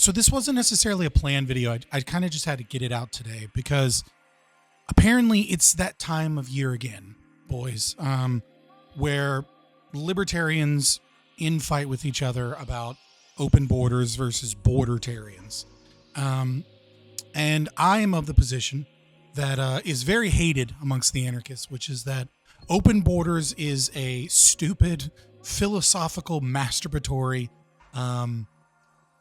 So this wasn't necessarily a planned video. I kind of just had to get it out today because apparently it's that time of year again, boys, where libertarians infight with each other about open borders versus bordertarians. And I am of the position that is very hated amongst the anarchists, which is that open borders is a stupid, philosophical, masturbatory,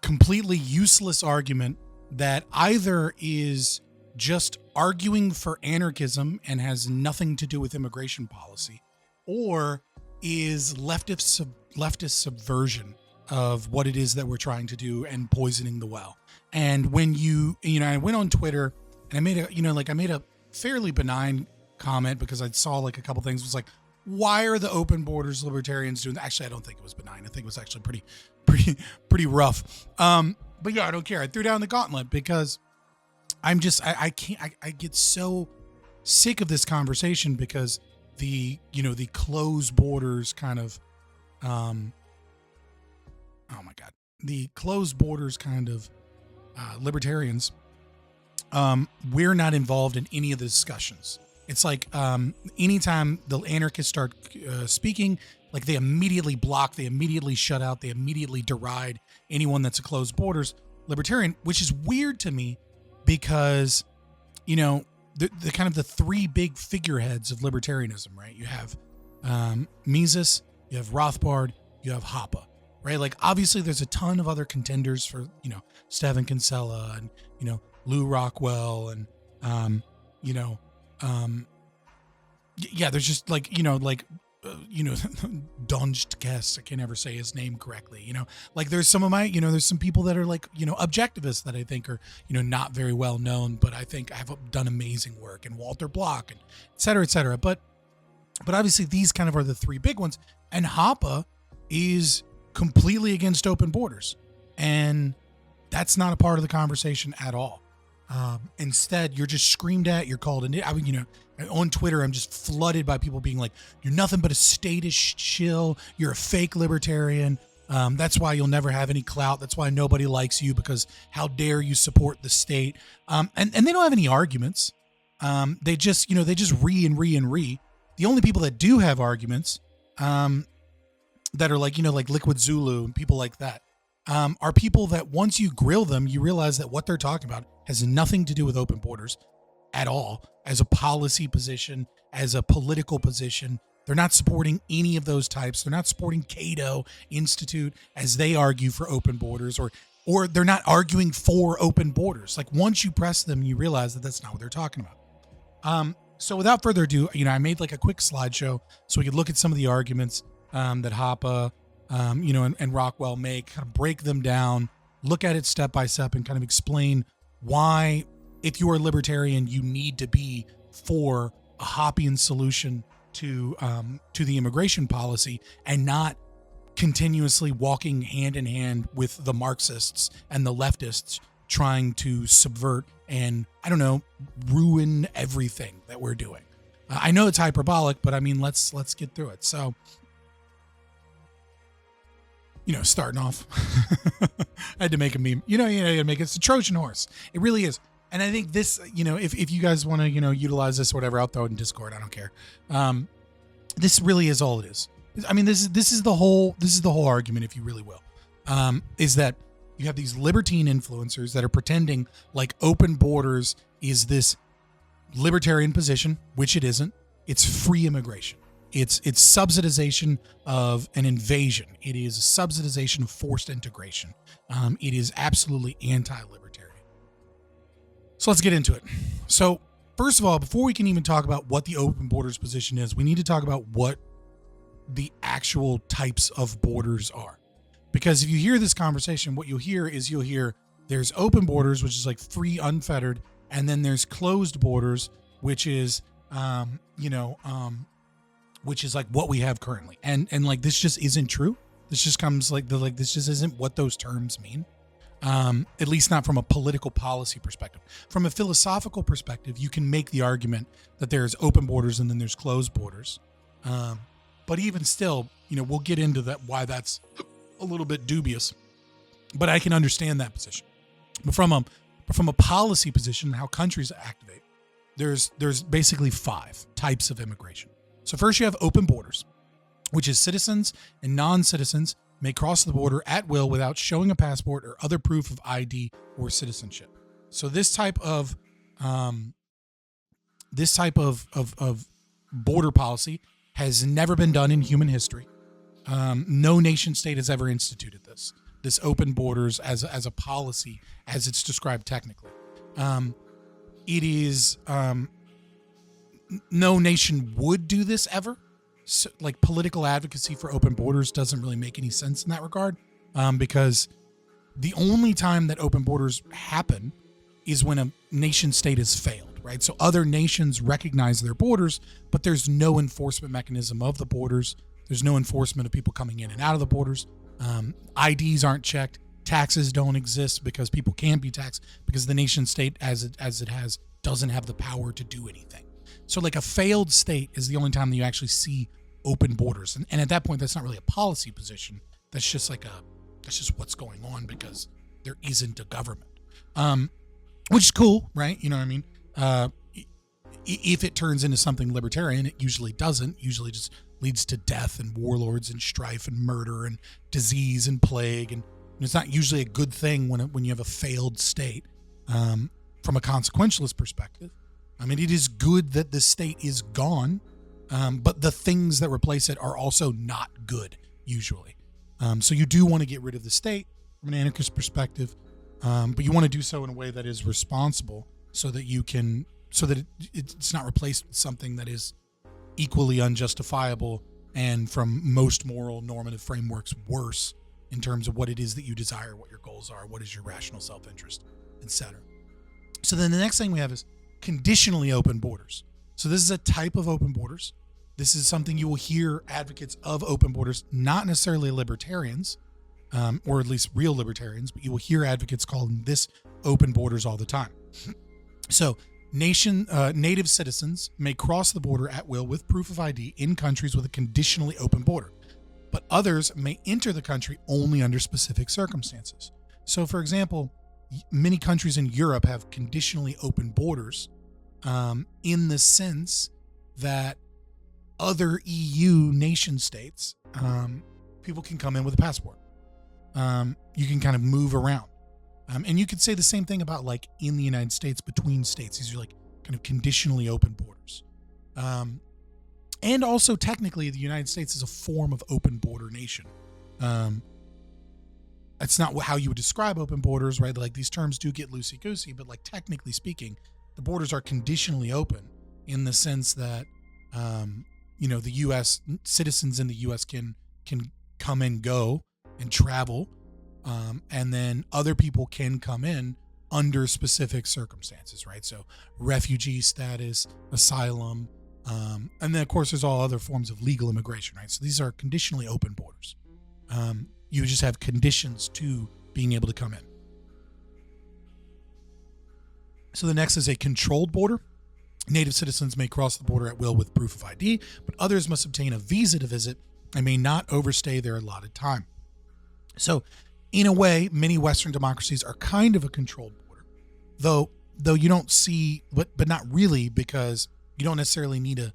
completely useless argument that either is just arguing for anarchism and has nothing to do with immigration policy, or is leftist subversion of what it is that we're trying to do and poisoning the well. And when I went on Twitter and I made a fairly benign comment because I saw like a couple things. It was like, why are the open borders libertarians doing that? Actually, I don't think it was benign. I think it was actually pretty rough. But yeah, I don't care. I threw down the gauntlet because I get so sick of this conversation because the closed borders kind of, the closed borders kind of libertarians, we're not involved in any of the discussions. It's like anytime the anarchists start speaking, like they immediately block, they immediately shut out, they immediately deride anyone that's a closed borders libertarian, which is weird to me because, the kind of the three big figureheads of libertarianism, right? You have Mises, you have Rothbard, you have Hoppe, right? Like obviously there's a ton of other contenders for, Stephen Kinsella and, Lou Rockwell and, there's just Donst Guest. I can't ever say his name correctly. Like there's some of my, there's some people that are like, objectivists that I think are, not very well known, but I think have done amazing work, and Walter Block and et cetera, et cetera. But obviously these kind of are the three big ones. And Hoppe is completely against open borders. And that's not a part of the conversation at all. Instead, you're just screamed at, you're called, and on Twitter, I'm just flooded by people being like, you're nothing but a statist shill. You're a fake libertarian. That's why you'll never have any clout. That's why nobody likes you, because how dare you support the state? And they don't have any arguments. They just re. The only people that do have arguments, that are like Liquid Zulu and people like that, are people that once you grill them, you realize that what they're talking about has nothing to do with open borders at all, as a policy position, as a political position. They're not supporting any of those types. They're not supporting Cato Institute as they argue for open borders, or they're not arguing for open borders. Like once you press them, you realize that that's not what they're talking about. So without further ado, I made like a quick slideshow so we could look at some of the arguments that Hoppe, and Rockwell make, kind of break them down, look at it step by step, and kind of explain why, if you are a libertarian, you need to be for a Hoppian solution to the immigration policy, and not continuously walking hand in hand with the Marxists and the leftists trying to subvert and, ruin everything that we're doing. I know it's hyperbolic, but I mean, let's get through it. So, starting off, I had to make a meme. It's a Trojan horse. It really is. And I think this, if you guys want to, utilize this or whatever, I'll throw it in Discord. I don't care. This really is all it is. I mean, this is the whole argument, if you really will, is that you have these libertine influencers that are pretending like open borders is this libertarian position, which it isn't. It's free immigration. It's subsidization of an invasion. It is subsidization of forced integration. It is absolutely anti-libertarian. So let's get into it. So first of all, before we can even talk about what the open borders position is, we need to talk about what the actual types of borders are. Because if you hear this conversation, what you'll hear there's open borders, which is like free, unfettered, and then there's closed borders, which is which is like what we have currently. And like, this just isn't true. This just comes this just isn't what those terms mean. At least not from a political policy perspective. From a philosophical perspective, you can make the argument that there's open borders and then there's closed borders. But even still, we'll get into that, why that's a little bit dubious, but I can understand that position. But from a policy position, how countries activate, there's basically 5 types of immigration. So first you have open borders, which is citizens and non-citizens may cross the border at will without showing a passport or other proof of ID or citizenship. So this type of border policy has never been done in human history. No nation state has ever instituted this open borders as a policy as it's described technically. It is no nation would do this ever. So, like, political advocacy for open borders doesn't really make any sense in that regard, because the only time that open borders happen is when a nation state has failed, right? So other nations recognize their borders, but there's no enforcement mechanism of the borders. There's no enforcement of people coming in and out of the borders. IDs aren't checked. Taxes don't exist because people can't be taxed because the nation state as it has doesn't have the power to do anything. So like a failed state is the only time that you actually see open borders. And at that point, that's not really a policy position. That's just that's just what's going on because there isn't a government. Which is cool, right? You know what I mean? If it turns into something libertarian, it usually doesn't. Usually just leads to death and warlords and strife and murder and disease and plague. And it's not usually a good thing when you have a failed state. From a consequentialist perspective, I mean, it is good that the state is gone, but the things that replace it are also not good, usually. So you do want to get rid of the state from an anarchist perspective, but you want to do so in a way that is responsible so that it's not replaced with something that is equally unjustifiable and from most moral normative frameworks worse in terms of what it is that you desire, what your goals are, what is your rational self-interest, etc. So then the next thing we have is conditionally open borders. So this is a type of open borders. This is something you will hear advocates of open borders, not necessarily libertarians, or at least real libertarians, but you will hear advocates calling this open borders all the time. So native citizens may cross the border at will with proof of ID in countries with a conditionally open border, but others may enter the country only under specific circumstances. So for example, many countries in Europe have conditionally open borders, in the sense that other EU nation states, people can come in with a passport. You can kind of move around. And you could say the same thing about like in the United States between states. These are like kind of conditionally open borders. And also technically the United States is a form of open border nation. That's not how you would describe open borders, right? Like these terms do get loosey-goosey, but like technically speaking, the borders are conditionally open in the sense that, the U.S. citizens in the U.S. can come and go and travel, and then other people can come in under specific circumstances, right? So refugee status, asylum, and then of course there's all other forms of legal immigration, right? So these are conditionally open borders. You just have conditions to being able to come in. So the next is a controlled border. Native citizens may cross the border at will with proof of ID, but others must obtain a visa to visit and may not overstay their allotted time. So in a way, many Western democracies are kind of a controlled border, though you don't see, but not really, because you don't necessarily need a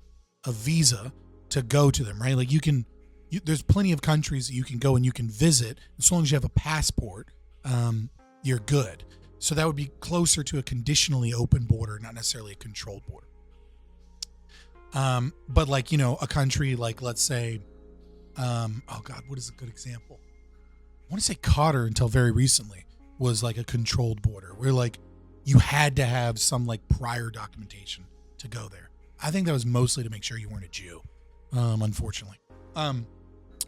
visa to go to them, right? Like there's plenty of countries that you can go and you can visit. As long as you have a passport, you're good. So that would be closer to a conditionally open border, not necessarily a controlled border. But like, a country like, let's say, what is a good example? I want to say Qatar until very recently was like a controlled border where like you had to have some like prior documentation to go there. I think that was mostly to make sure you weren't a Jew, unfortunately.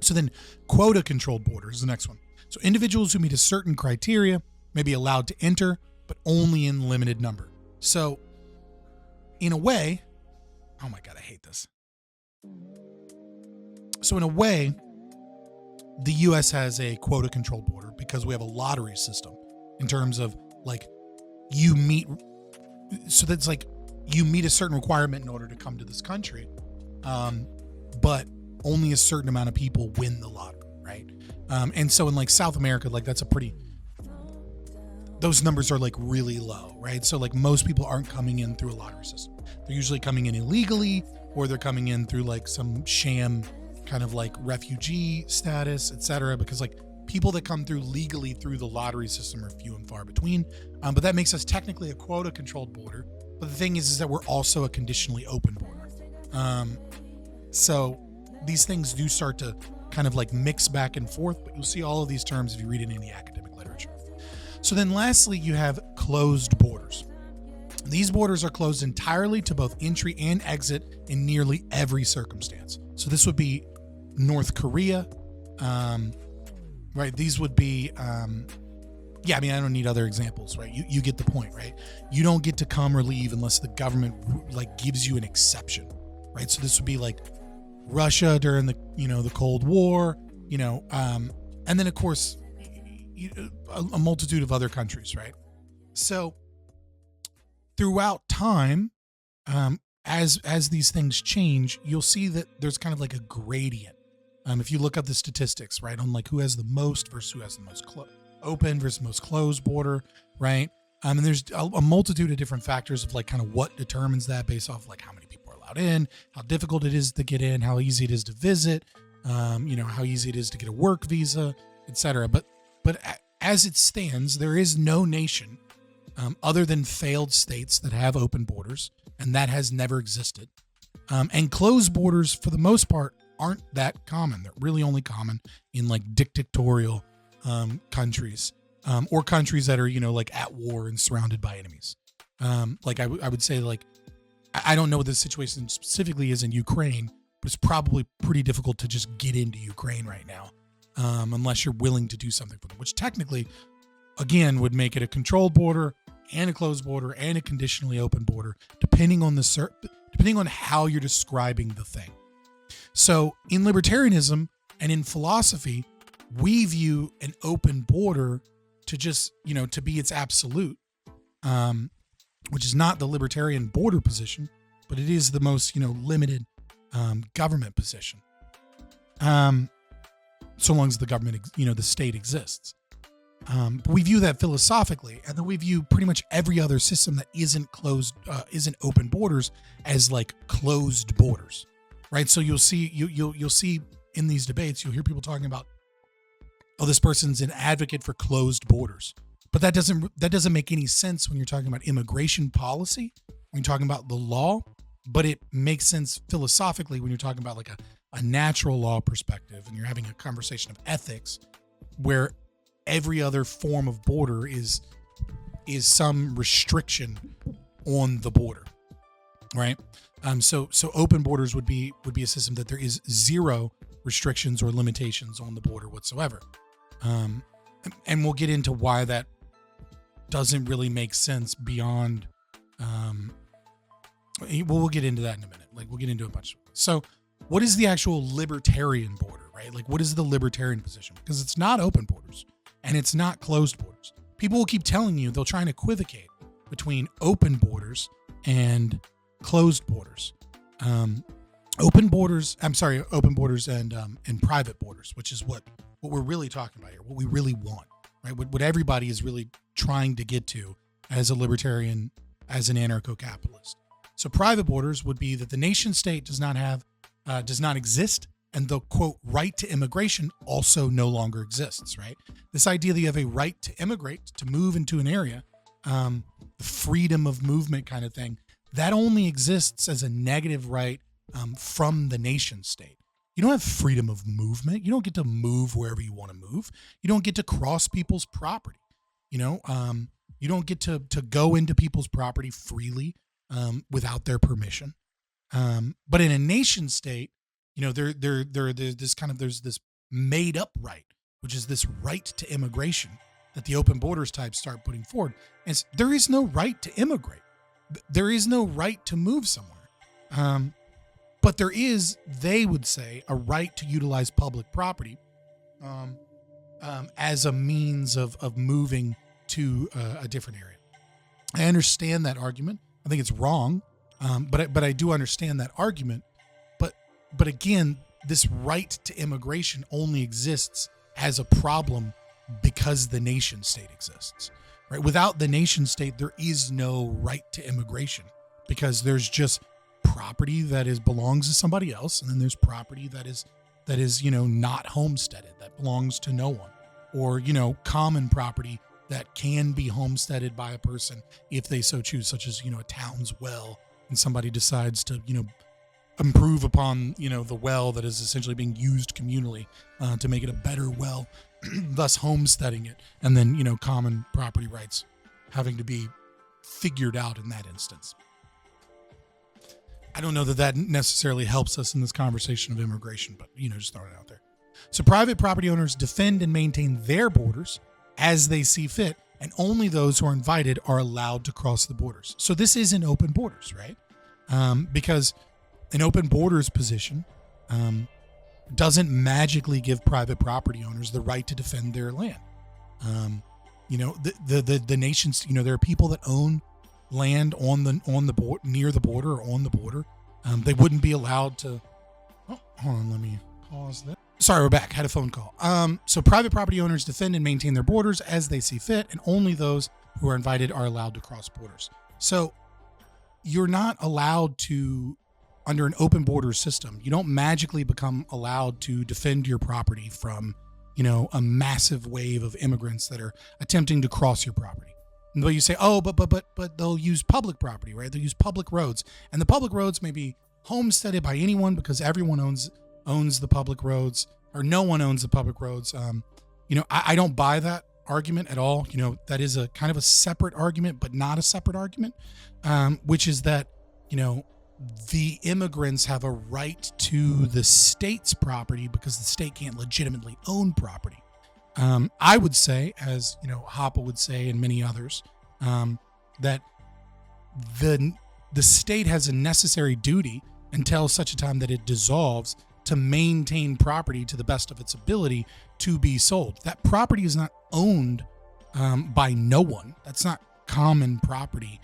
So then quota controlled border is the next one. So individuals who meet a certain criteria may be allowed to enter, but only in limited number. So in a way, oh my God, I hate this. So in a way, the US has a quota controlled border because we have a lottery system in terms of like you meet a certain requirement in order to come to this country. But only a certain amount of people win the lottery, right? And so in like South America, like that's a pretty those numbers are like really low, right? So like most people aren't coming in through a lottery system. They're usually coming in illegally, or they're coming in through like some sham kind of like refugee status, etc. Because like people that come through legally through the lottery system are few and far between. But that makes us technically a quota controlled border. But the thing is that we're also a conditionally open border. So these things do start to kind of like mix back and forth, but you'll see all of these terms if you read it in the academic literature. So then lastly, you have closed borders. These borders are closed entirely to both entry and exit in nearly every circumstance. So this would be North Korea, right? These would be, yeah, I mean, I don't need other examples, right? You get the point, right? You don't get to come or leave unless the government like gives you an exception, right? So this would be like Russia during the, the Cold War, and then of course, a multitude of other countries, right? So throughout time, as these things change, you'll see that there's kind of like a gradient. If you look up the statistics, right, on like who has the most versus who has the most open versus most closed border, right? And there's a multitude of different factors of like kind of what determines that based off like how many people are allowed in, how difficult it is to get in, how easy it is to visit, how easy it is to get a work visa, etc. But as it stands, there is no nation other than failed states that have open borders, and that has never existed. And closed borders, for the most part, aren't that common. They're really only common in like dictatorial countries, or countries that are, like at war and surrounded by enemies. Like I would say, like, I don't know what the situation specifically is in Ukraine, but it's probably pretty difficult to just get into Ukraine right now, unless you're willing to do something for them, which technically, again, would make it a controlled border and a closed border and a conditionally open border, depending on how you're describing the thing. So in libertarianism and in philosophy, we view an open border to just, to be its absolute, which is not the libertarian border position, but it is the most, limited government position. So long as the government, the state exists. But we view that philosophically, and then we view pretty much every other system that isn't closed, isn't open borders, as like closed borders, right? So you'll see in these debates, you'll hear people talking about, oh, this person's an advocate for closed borders, but that doesn't make any sense when you're talking about immigration policy, when you're talking about the law. But it makes sense philosophically when you're talking about like a natural law perspective, and you're having a conversation of ethics, where every other form of border is some restriction on the border, right? So open borders would be a system that there is zero restrictions or limitations on the border whatsoever. And we'll get into why that doesn't really make sense beyond, we'll get into that in a minute. Like, we'll get into a bunch of things. So what is the actual libertarian border, right? Like, what is the libertarian position? Because it's not open borders and it's not closed borders. People will keep telling you, they'll try and equivocate between open borders and closed borders. Open borders and private borders, which is what we're really talking about here, what we really want, right? What everybody is really trying to get to as a libertarian, as an anarcho-capitalist. So private borders would be that the nation state does not exist, and the quote right to immigration also no longer exists, right? This idea that you have a right to immigrate, to move into an area, the freedom of movement kind of thing, that only exists as a negative right from the nation state. You don't have freedom of movement. You don't get to move wherever you want to move. You don't get to cross people's property. You don't get to go into people's property freely without their permission. But in a nation state, there's this made up right, which is this right to immigration that the open borders types start putting forward. And there is no right to immigrate. There is no right to move somewhere. But there is, they would say, a right to utilize public property as a means of moving to a different area. I understand that argument. I think it's wrong, but I do understand that argument. But again, this right to immigration only exists as a problem because the nation state exists, right? Without the nation state, there is no right to immigration, because there's just property that belongs to somebody else, and then there's property that is not homesteaded, that belongs to no one, or common property that can be homesteaded by a person if they so choose, such as a town's well, and somebody decides to improve upon the well that is essentially being used communally to make it a better well, thus homesteading it, and then common property rights having to be figured out in that instance. I don't know that necessarily helps us in this conversation of immigration, but just throwing it out there. So private property owners defend and maintain their borders as they see fit, and only those who are invited are allowed to cross the borders. So this isn't open borders, right? Because an open borders position doesn't magically give private property owners the right to defend their land. The nations, there are people that own land on the board, near the border, or on the border. They wouldn't be allowed to. Oh, hold on, let me pause that. Sorry, we're back. Had a phone call. So private property owners defend and maintain their borders as they see fit, and only those who are invited are allowed to cross borders. So you're not allowed to, under an open border system, you don't magically become allowed to defend your property from, a massive wave of immigrants that are attempting to cross your property. But you say, oh, but they'll use public property, right? They'll use public roads, and the public roads may be homesteaded by anyone because everyone owns the public roads, or no one owns the public roads. I don't buy that argument at all. That is a kind of a separate argument, but not a separate argument, which is that, the immigrants have a right to the state's property because the state can't legitimately own property. I would say, as Hoppe would say, and many others, that the state has a necessary duty until such a time that it dissolves to maintain property to the best of its ability to be sold. That property is not owned by no one. That's not common property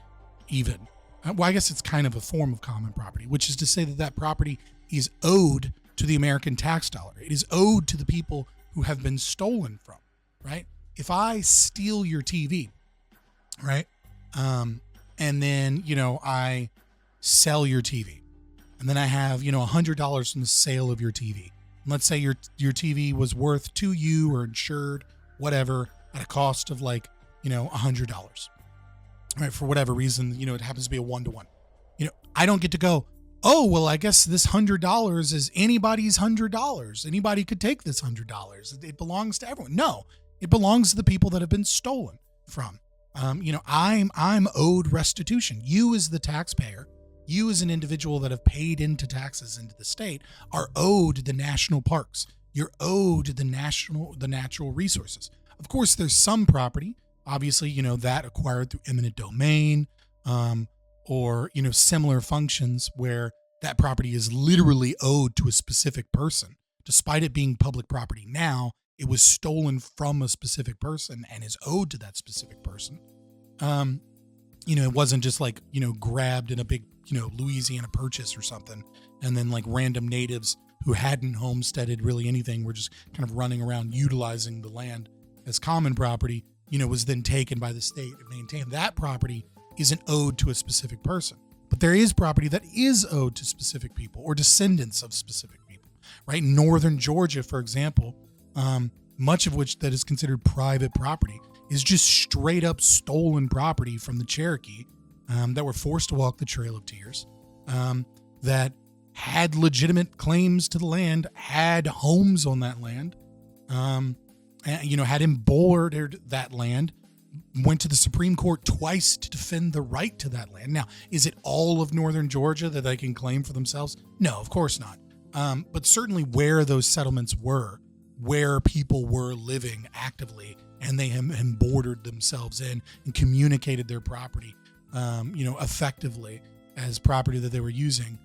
even. Well, I guess it's kind of a form of common property, which is to say that property is owed to the American tax dollar. It is owed to the people who have been stolen from, right? If I steal your TV, right, and then, I sell your TV, and then I have, $100 from the sale of your TV. And let's say your TV was worth to you, or insured, whatever, at a cost of $100. Right, for whatever reason, it happens to be a 1-to-1. I don't get to go, oh, well, I guess this $100 is anybody's $100. Anybody could take this $100. It belongs to everyone. No, it belongs to the people that have been stolen from. I'm owed restitution. You as the taxpayer, you as an individual that have paid into taxes into the state, are owed the national parks. You're owed the natural resources. Of course, there's some property, obviously, that acquired through eminent domain, or, similar functions where that property is literally owed to a specific person. Despite it being public property now, it was stolen from a specific person and is owed to that specific person. It wasn't just grabbed in a big, Louisiana Purchase or something, and then random natives who hadn't homesteaded really anything were just kind of running around utilizing the land as common property, was then taken by the state and maintained. That property isn't owed to a specific person, but there is property that is owed to specific people or descendants of specific people, right? In northern Georgia, for example, much of which that is considered private property is just straight up stolen property from the Cherokee, that were forced to walk the Trail of Tears, that had legitimate claims to the land, had homes on that land, had embroidered that land, went to the Supreme Court twice to defend the right to that land. Now, is it all of northern Georgia that they can claim for themselves? No, of course not. But certainly where those settlements were, where people were living actively, and they embroidered themselves in and communicated their property, effectively as property that they were using,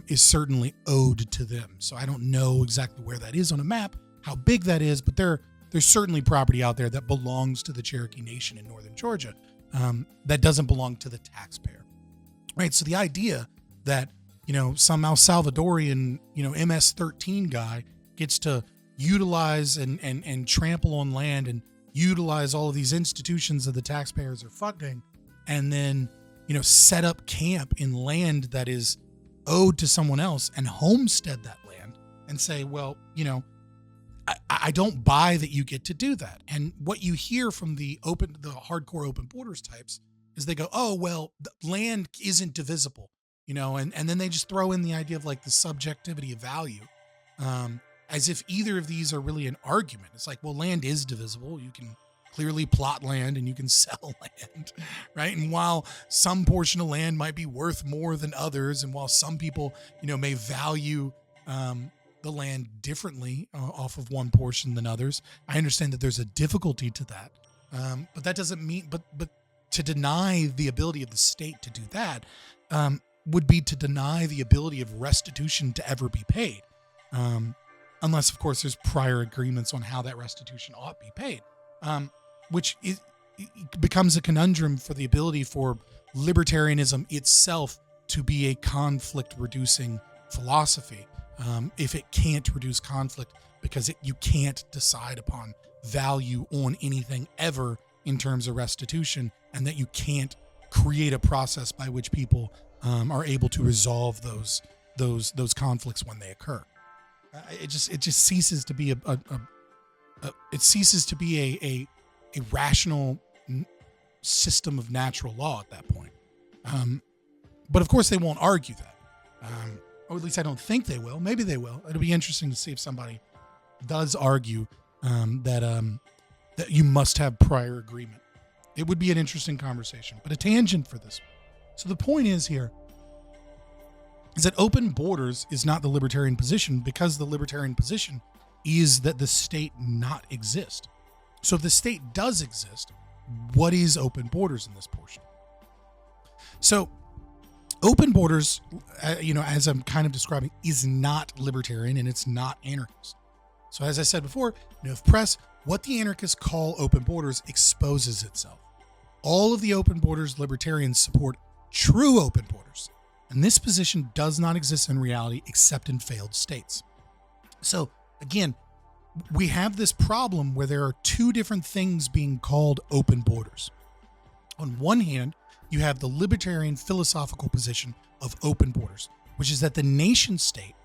is certainly owed to them. So I don't know exactly where that is on a map, how big that is, but there's certainly property out there that belongs to the Cherokee Nation in northern Georgia, that doesn't belong to the taxpayer, right? So the idea that, some El Salvadorian, MS-13 guy gets to utilize and trample on land and utilize all of these institutions that the taxpayers are funding, and then, set up camp in land that is owed to someone else and homestead that land and say, well, I don't buy that you get to do that. And what you hear from the hardcore open borders types is they go, oh, well, the land isn't divisible, and then they just throw in the idea of like the subjectivity of value, as if either of these are really an argument. It's like, well, land is divisible. You can clearly plot land and you can sell land, right? And while some portion of land might be worth more than others, and while some people, may value the land differently off of one portion than others, I understand that there's a difficulty to that. But that doesn't mean, but to deny the ability of the state to do that would be to deny the ability of restitution to ever be paid. Unless, of course, there's prior agreements on how that restitution ought to be paid, which it becomes a conundrum for the ability for libertarianism itself to be a conflict-reducing philosophy. If it can't reduce conflict because you can't decide upon value on anything ever in terms of restitution, and that you can't create a process by which people are able to resolve those conflicts when they occur. It just ceases to be a rational system of natural law at that point. But of course they won't argue that. Or at least I don't think they will. Maybe they will. It'll be interesting to see if somebody does argue that you must have prior agreement. It would be an interesting conversation, but a tangent for this. So the point is here is that open borders is not the libertarian position, because the libertarian position is that the state not exist. So if the state does exist, what is open borders in this portion? So open borders, as I'm kind of describing, is not libertarian and it's not anarchist. So as I said before, if press, what the anarchists call open borders exposes itself. All of the open borders libertarians support true open borders, and this position does not exist in reality except in failed states. So again, we have this problem where there are two different things being called open borders. On one hand, you have the libertarian philosophical position of open borders, which is that the nation state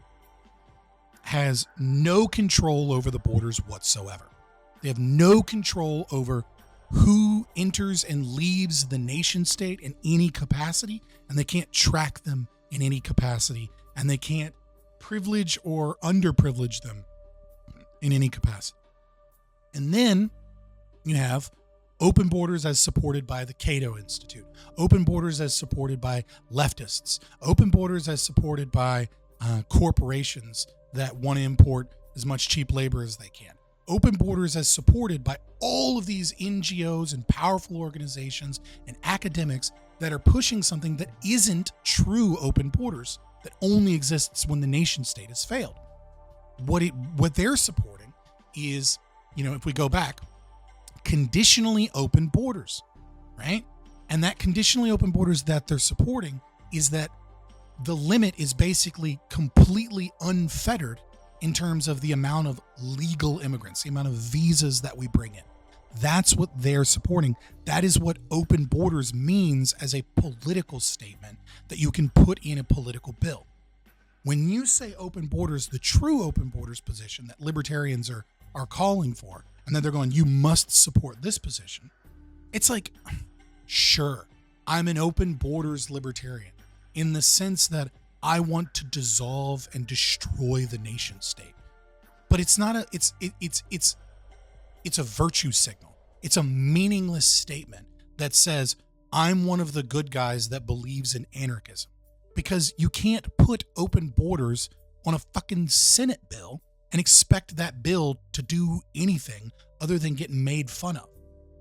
has no control over the borders whatsoever. They have no control over who enters and leaves the nation state in any capacity, and they can't track them in any capacity, and they can't privilege or underprivilege them in any capacity. And then you have open borders as supported by the Cato Institute, open borders as supported by leftists, open borders as supported by corporations that want to import as much cheap labor as they can, open borders as supported by all of these NGOs and powerful organizations and academics that are pushing something that isn't true open borders, that only exists when the nation state has failed. What they're supporting is, if we go back, conditionally open borders, right? And that conditionally open borders that they're supporting is that the limit is basically completely unfettered in terms of the amount of legal immigrants, the amount of visas that we bring in. That's what they're supporting. That is what open borders means as a political statement that you can put in a political bill. When you say open borders, the true open borders position that libertarians are calling for, and then they're going, you must support this position. It's like, sure, I'm an open borders libertarian in the sense that I want to dissolve and destroy the nation state. But it's not it's a virtue signal. It's a meaningless statement that says, I'm one of the good guys that believes in anarchism. Because you can't put open borders on a fucking Senate bill and expect that bill to do anything other than get made fun of.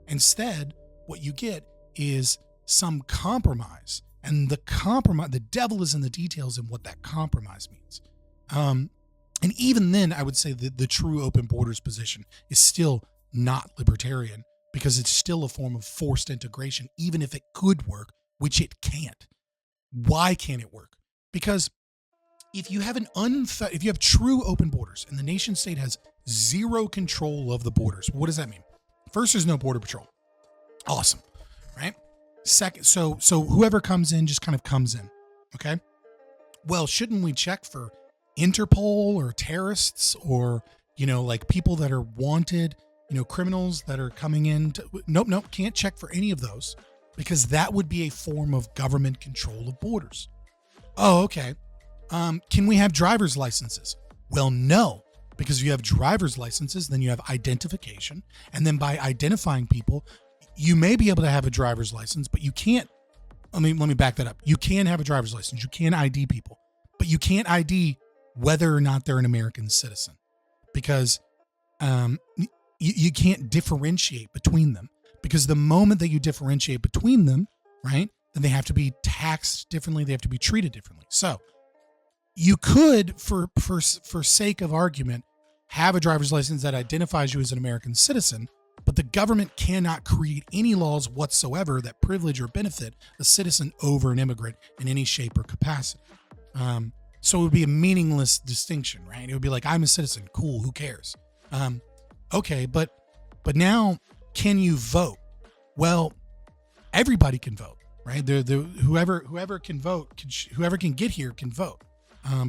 Instead, what you get is some compromise. And the devil is in the details in what that compromise means. And even then, I would say that the true open borders position is still not libertarian, because it's still a form of forced integration, even if it could work, which it can't. Why can't it work? Because if you have if you have true open borders and the nation state has zero control of the borders, what does that mean? First, there's no border patrol. Awesome, right? Second, so whoever comes in just kind of comes in, okay? Well, shouldn't we check for Interpol or terrorists or, like people that are wanted, criminals that are coming in? Nope, can't check for any of those because that would be a form of government control of borders. Oh, okay. Can we have driver's licenses? Well, no, because if you have driver's licenses, then you have identification. And then by identifying people, you may be able to have a driver's license, but you can't. Let me back that up. You can have a driver's license. You can ID people, but you can't ID whether or not they're an American citizen because you can't differentiate between them, because the moment that you differentiate between them, right, then they have to be taxed differently. They have to be treated differently. So you could, for sake of argument, have a driver's license that identifies you as an American citizen, but the government cannot create any laws whatsoever that privilege or benefit a citizen over an immigrant in any shape or capacity. So it would be a meaningless distinction, right? It would be like, I'm a citizen. Cool. Who cares? Okay. But now can you vote? Well, everybody can vote, right? Whoever can vote, whoever can get here can vote.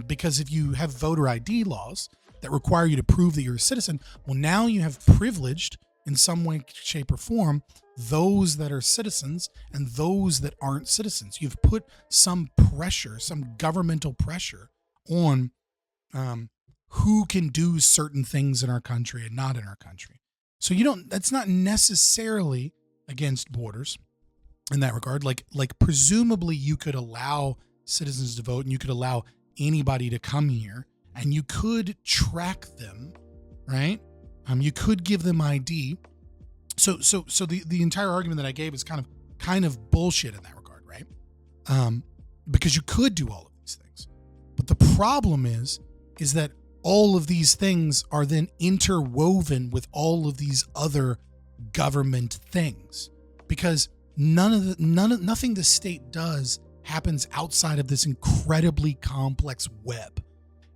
Because if you have voter ID laws that require you to prove that you're a citizen, well, now you have privileged in some way, shape, or form those that are citizens and those that aren't citizens. You've put some pressure, some governmental pressure on who can do certain things in our country and not in our country. So that's not necessarily against borders in that regard. Like presumably you could allow citizens to vote and you could allow anybody to come here and you could track them, right? You could give them ID. So the entire argument that I gave is kind of bullshit in that regard, right? Because you could do all of these things. But the problem is that all of these things are then interwoven with all of these other government things, because nothing the state does happens outside of this incredibly complex web.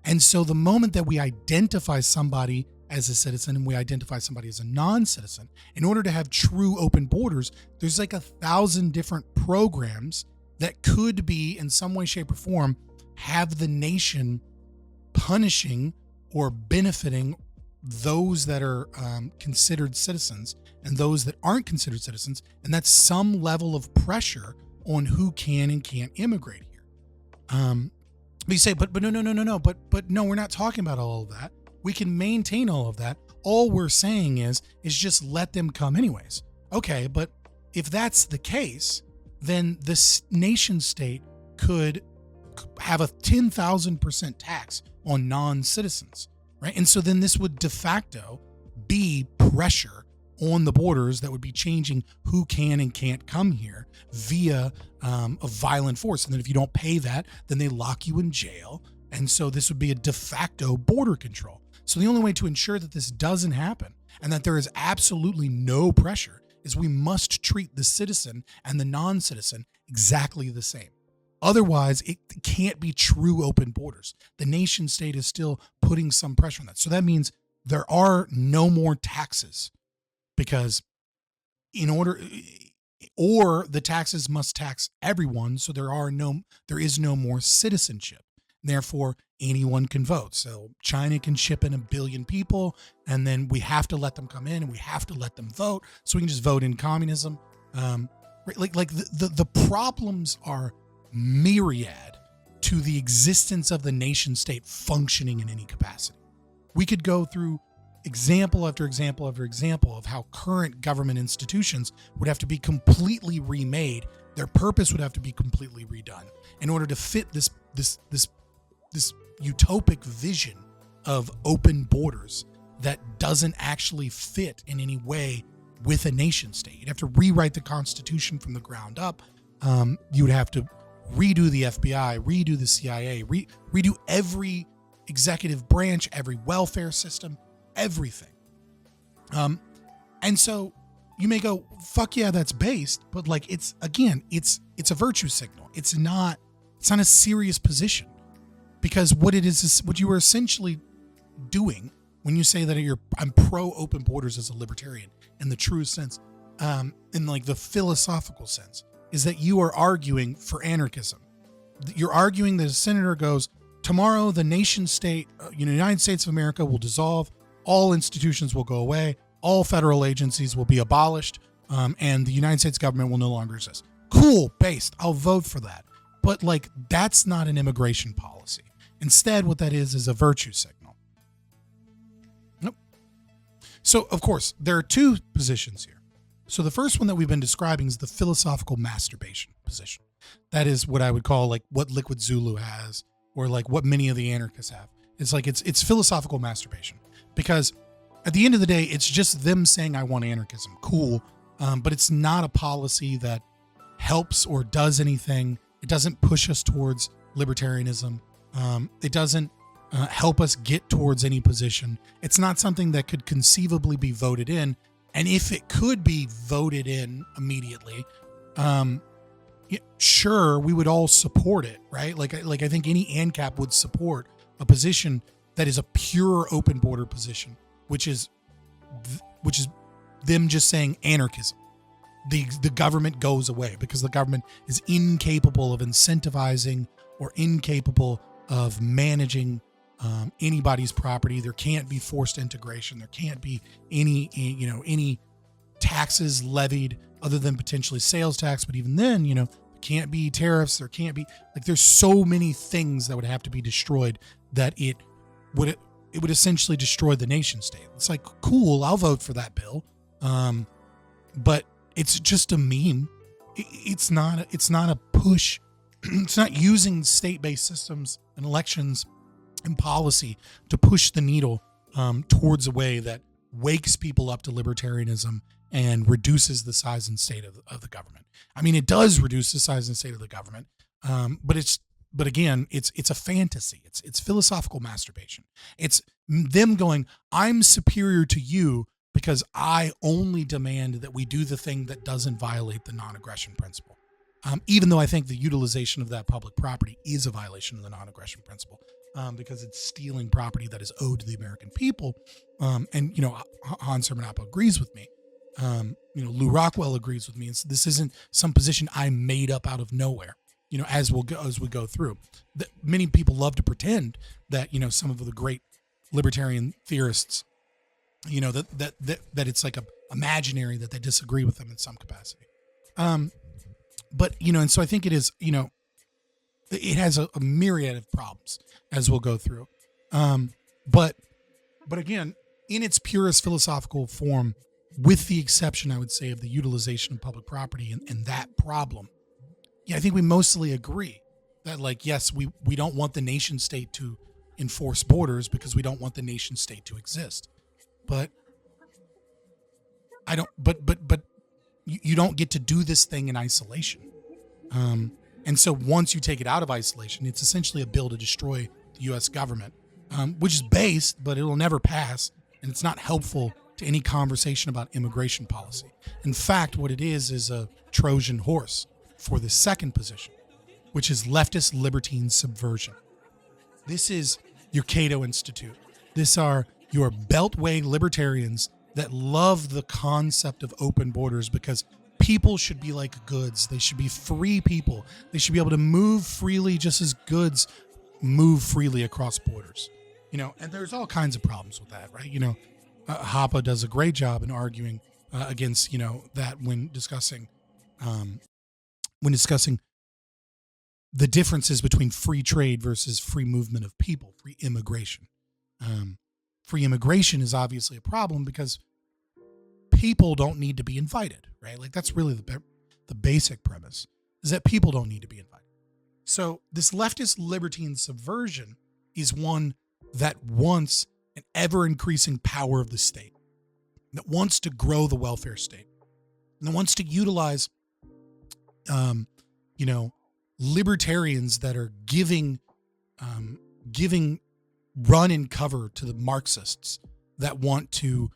And so the moment that we identify somebody as a citizen and we identify somebody as a non-citizen, in order to have true open borders, there's like 1,000 different programs that could be in some way, shape, or form have the nation punishing or benefiting those that are considered citizens and those that aren't considered citizens. And that's some level of pressure on who can and can't immigrate here. But you say, but no, but no, we're not talking about all of that. We can maintain all of that. All we're saying is just let them come anyways. Okay, but if that's the case, then this nation state could have a 10,000% tax on non-citizens, right? And so then this would de facto be pressure on the borders that would be changing who can and can't come here via a violent force. And then if you don't pay that, then they lock you in jail. And so this would be a de facto border control. So the only way to ensure that this doesn't happen and that there is absolutely no pressure is we must treat the citizen and the non-citizen exactly the same. Otherwise, it can't be true open borders. The nation state is still putting some pressure on that. So that means there are no more taxes, because or the taxes must tax everyone. So there is no more citizenship. Therefore, anyone can vote. So China can ship in 1 billion people, and then we have to let them come in and we have to let them vote. So we can just vote in communism. The problems are myriad to the existence of the nation state functioning in any capacity. We could go through example after example after example of how current government institutions would have to be completely remade. Their purpose would have to be completely redone in order to fit this utopic vision of open borders that doesn't actually fit in any way with a nation state. You'd have to rewrite the Constitution from the ground up. You would have to redo the FBI, redo the CIA, redo every executive branch, every welfare system, everything. And so you may go, fuck yeah, that's based, but like it's a virtue signal. It's not a serious position, because what you were essentially doing when you say that I'm pro open borders as a libertarian in the true sense, in like the philosophical sense, is that you are arguing for anarchism. You're arguing that a senator goes, tomorrow the nation state, United States of America will dissolve, all institutions will go away, all federal agencies will be abolished, and the United States government will no longer exist. Cool, based. I'll vote for that. But like, that's not an immigration policy. Instead, what that is a virtue signal. Nope. So, of course, there are two positions here. So the first one that we've been describing is the philosophical masturbation position. That is what I would call like what Liquid Zulu has, or like what many of the anarchists have. It's like it's philosophical masturbation, because at the end of the day, it's just them saying, I want anarchism. Cool. But it's not a policy that helps or does anything. It doesn't push us towards libertarianism. It doesn't help us get towards any position. It's not something that could conceivably be voted in. And if it could be voted in immediately, sure, we would all support it, right? Like I think any ANCAP would support a position that is a pure open border position, which is them just saying anarchism. The government goes away because the government is incapable of incentivizing or incapable of managing anybody's property. There can't be forced integration. There can't be any taxes levied other than potentially sales tax. But even then, there can't be tariffs. There can't be, like, there's so many things that would have to be destroyed that it would essentially destroy the nation state. It's like, cool, I'll vote for that bill. But it's just a meme. It's not a push. It's not using state-based systems and elections and policy to push the needle towards a way that wakes people up to libertarianism and reduces the size and state of the government. I mean, it does reduce the size and state of the government, but again, it's a fantasy. It's philosophical masturbation. It's them going, I'm superior to you because I only demand that we do the thing that doesn't violate the non-aggression principle. Even though I think the utilization of that public property is a violation of the non-aggression principle, because it's stealing property that is owed to the American people. And Hans Herman Hoppe agrees with me. Lou Rockwell agrees with me. This isn't some position I made up out of nowhere. As we go through, many people love to pretend that some of the great libertarian theorists, that it's like a imaginary, that they disagree with them in some capacity. But and so I think it is, it has a myriad of problems as we'll go through. But again, in its purest philosophical form, with the exception, I would say, of the utilization of public property and that problem, I think we mostly agree that, like, yes, we don't want the nation state to enforce borders because we don't want the nation state to exist. But you don't get to do this thing in isolation. And so once you take it out of isolation, it's essentially a bill to destroy the U.S. government, which is based, but it'll never pass. And it's not helpful to any conversation about immigration policy. In fact, what it is a Trojan horse for the second position, which is leftist libertine subversion. This is your Cato Institute. These are your Beltway libertarians that love the concept of open borders because people should be like goods. They should be free people. They should be able to move freely just as goods move freely across borders. And there's all kinds of problems with that, right? Hoppe does a great job in arguing against, that when discussing the differences between free trade versus free movement of people, free immigration. Free immigration is obviously a problem because people don't need to be invited, right? Like, that's really the basic premise, is that people don't need to be invited. So this leftist libertine subversion is one that wants an ever-increasing power of the state, that wants to grow the welfare state, and that wants to utilize, libertarians that are giving run and cover to the Marxists that want to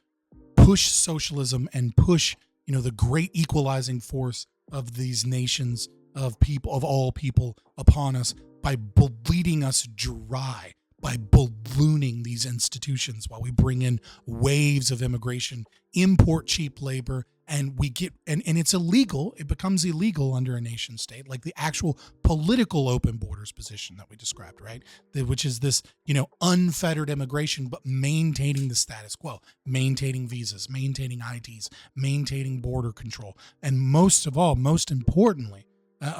push socialism and push, the great equalizing force of these nations, of people, of all people, upon us by bleeding us dry, by ballooning these institutions while we bring in waves of immigration, import cheap labor, and we get and it's illegal. It becomes illegal under a nation state, like the actual political open borders position that we described, right? Which is this, unfettered immigration, but maintaining the status quo, maintaining visas, maintaining IDs, maintaining border control, and most of all, most importantly,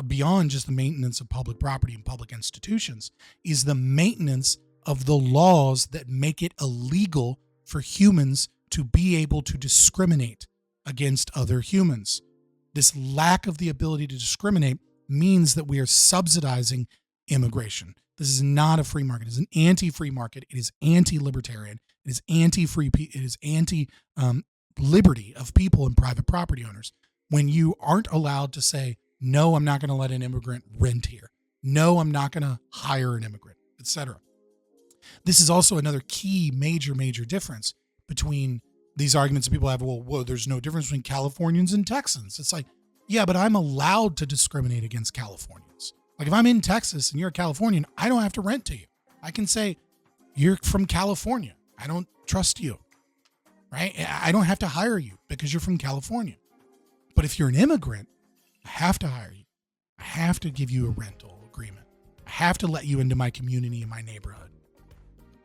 beyond just the maintenance of public property and public institutions, is the maintenance of the laws that make it illegal for humans to be able to discriminate against other humans. This lack of the ability to discriminate means that we are subsidizing immigration. This is not a free market. It is an anti-free market. It is anti-libertarian. It is anti-free. It is anti-liberty of people and private property owners. When you aren't allowed to say, no, I'm not going to let an immigrant rent here. No, I'm not going to hire an immigrant, etc. This is also another key major difference between these arguments that people have. Well, there's no difference between Californians and Texans. It's like, yeah, but I'm allowed to discriminate against Californians. Like if I'm in Texas and you're a Californian, I don't have to rent to you. I can say, you're from California. I don't trust you, right? I don't have to hire you because you're from California. But if you're an immigrant, I have to hire you. I have to give you a rental agreement. I have to let you into my community and my neighborhood.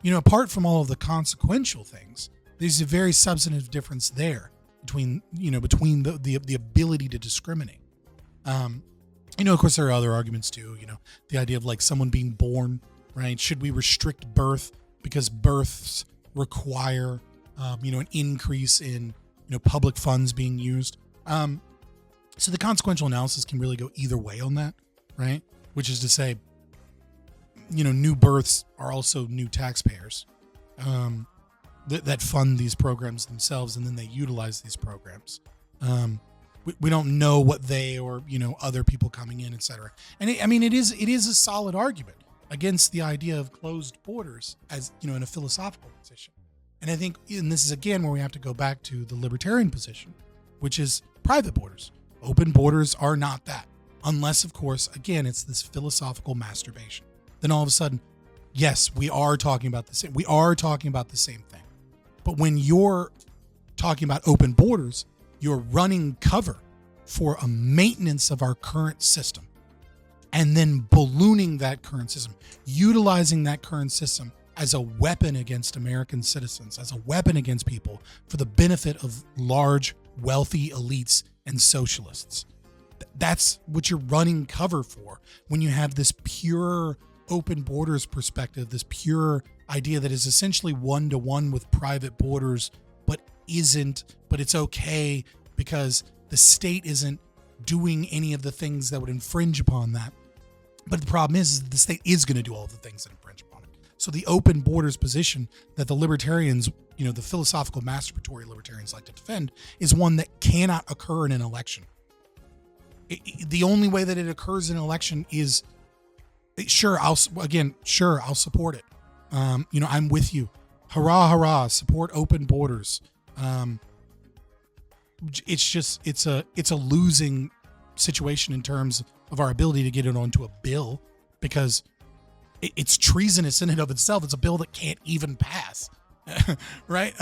Apart from all of the consequential things, there's a very substantive difference there between the ability to discriminate. Of course, there are other arguments too. The idea of like someone being born, right? Should we restrict birth because births require, an increase in, public funds being used? So the consequential analysis can really go either way on that, right? Which is to say, new births are also new taxpayers that fund these programs themselves, and then they utilize these programs. We don't know what they or other people coming in, etc. And it is a solid argument against the idea of closed borders as in a philosophical position. And I think, and this is again where we have to go back to the libertarian position, which is private borders. Open borders are not that, unless of course again it's this philosophical masturbation. Then all of a sudden, yes, we are talking about the same. We are talking about the same thing. But when you're talking about open borders, you're running cover for a maintenance of our current system, and then ballooning that current system, utilizing that current system as a weapon against American citizens, as a weapon against people for the benefit of large, wealthy elites and socialists. That's what you're running cover for when you have this pure open borders perspective, this pure idea that is essentially one-to-one with private borders, but it's okay because the state isn't doing any of the things that would infringe upon that. But the problem is the state is going to do all the things that infringe upon it. So the open borders position that the libertarians, the philosophical masturbatory libertarians like to defend, is one that cannot occur in an election. The only way that it occurs in an election is, I'll support it. I'm with you. Hurrah, hurrah, support open borders. It's a losing situation in terms of our ability to get it onto a bill, because it's treasonous in and of itself. It's a bill that can't even pass, right?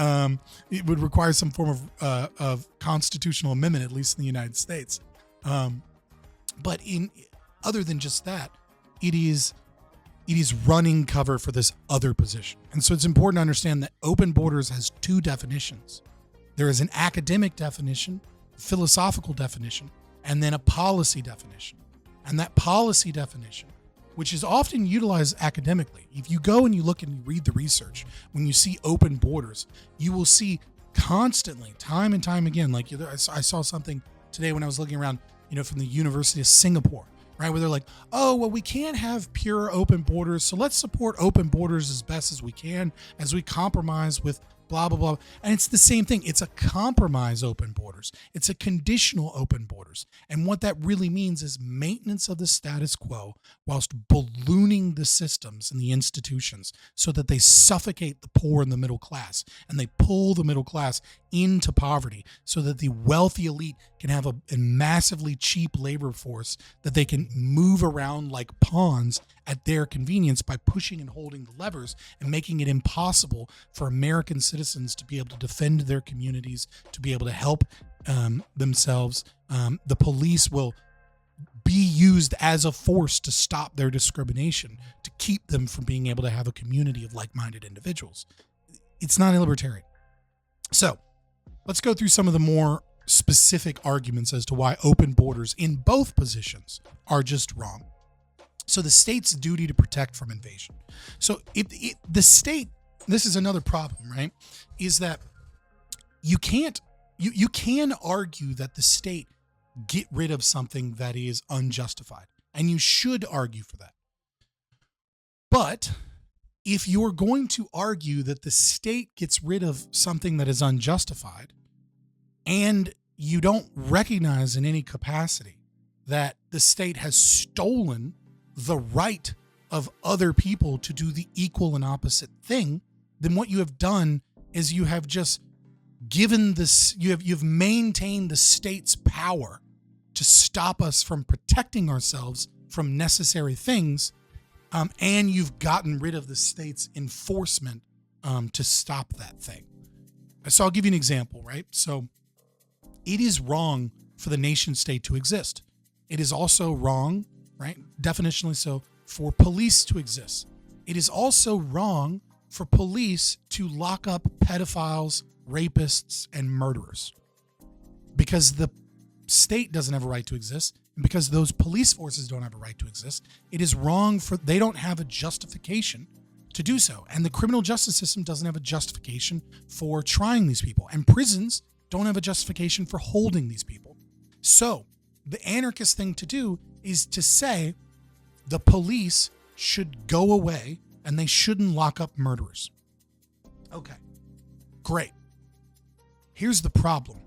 It would require some form of constitutional amendment, at least in the United States. But other than just that, it is running cover for this other position. And so it's important to understand that open borders has two definitions. There is an academic definition, philosophical definition, and then a policy definition. And that policy definition, which is often utilized academically, if you go and you look and you read the research, when you see open borders, you will see constantly, time and time again, like I saw something today when I was looking around, from the University of Singapore, right, where they're like, oh, well, we can't have pure open borders, so let's support open borders as best as we can as we compromise with blah, blah, blah. And it's the same thing. It's a compromise open borders. It's a conditional open borders. And what that really means is maintenance of the status quo whilst ballooning the systems and the institutions so that they suffocate the poor and the middle class, and they pull the middle class into poverty so that the wealthy elite can have a massively cheap labor force that they can move around like pawns at their convenience by pushing and holding the levers and making it impossible for American citizens to be able to defend their communities, to be able to help themselves. The police will be used as a force to stop their discrimination, to keep them from being able to have a community of like-minded individuals. It's not a libertarian. So let's go through some of the more specific arguments as to why open borders in both positions are just wrong. So the state's duty to protect from invasion. So the state, this is another problem, right? Is that you can argue that the state get rid of something that is unjustified, and you should argue for that. But if you're going to argue that the state gets rid of something that is unjustified, and you don't recognize in any capacity that the state has stolen the right of other people to do the equal and opposite thing, then what you have done is you have just given this, you've maintained the state's power to stop us from protecting ourselves from necessary things, and you've gotten rid of the state's enforcement to stop that thing. So I'll give you an example, right? So it is wrong for the nation state to exist. It is also wrong, right, definitionally so, for police to exist. It is also wrong for police to lock up pedophiles, rapists, and murderers, because the state doesn't have a right to exist, and because those police forces don't have a right to exist. It is wrong for, they don't have a justification to do so, and the criminal justice system doesn't have a justification for trying these people, and prisons don't have a justification for holding these people. So the anarchist thing to do is to say the police should go away and they shouldn't lock up murderers. Okay, great. Here's the problem.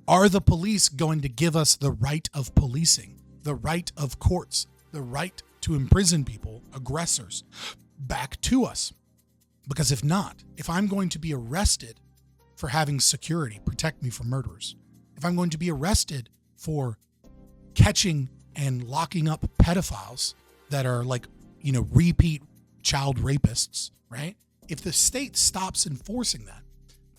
Are the police going to give us the right of policing, the right of courts, the right to imprison people, aggressors, back to us? Because if not, if I'm going to be arrested for having security protect me from murderers, if I'm going to be arrested for catching and locking up pedophiles that are like, repeat child rapists, right? If the state stops enforcing that,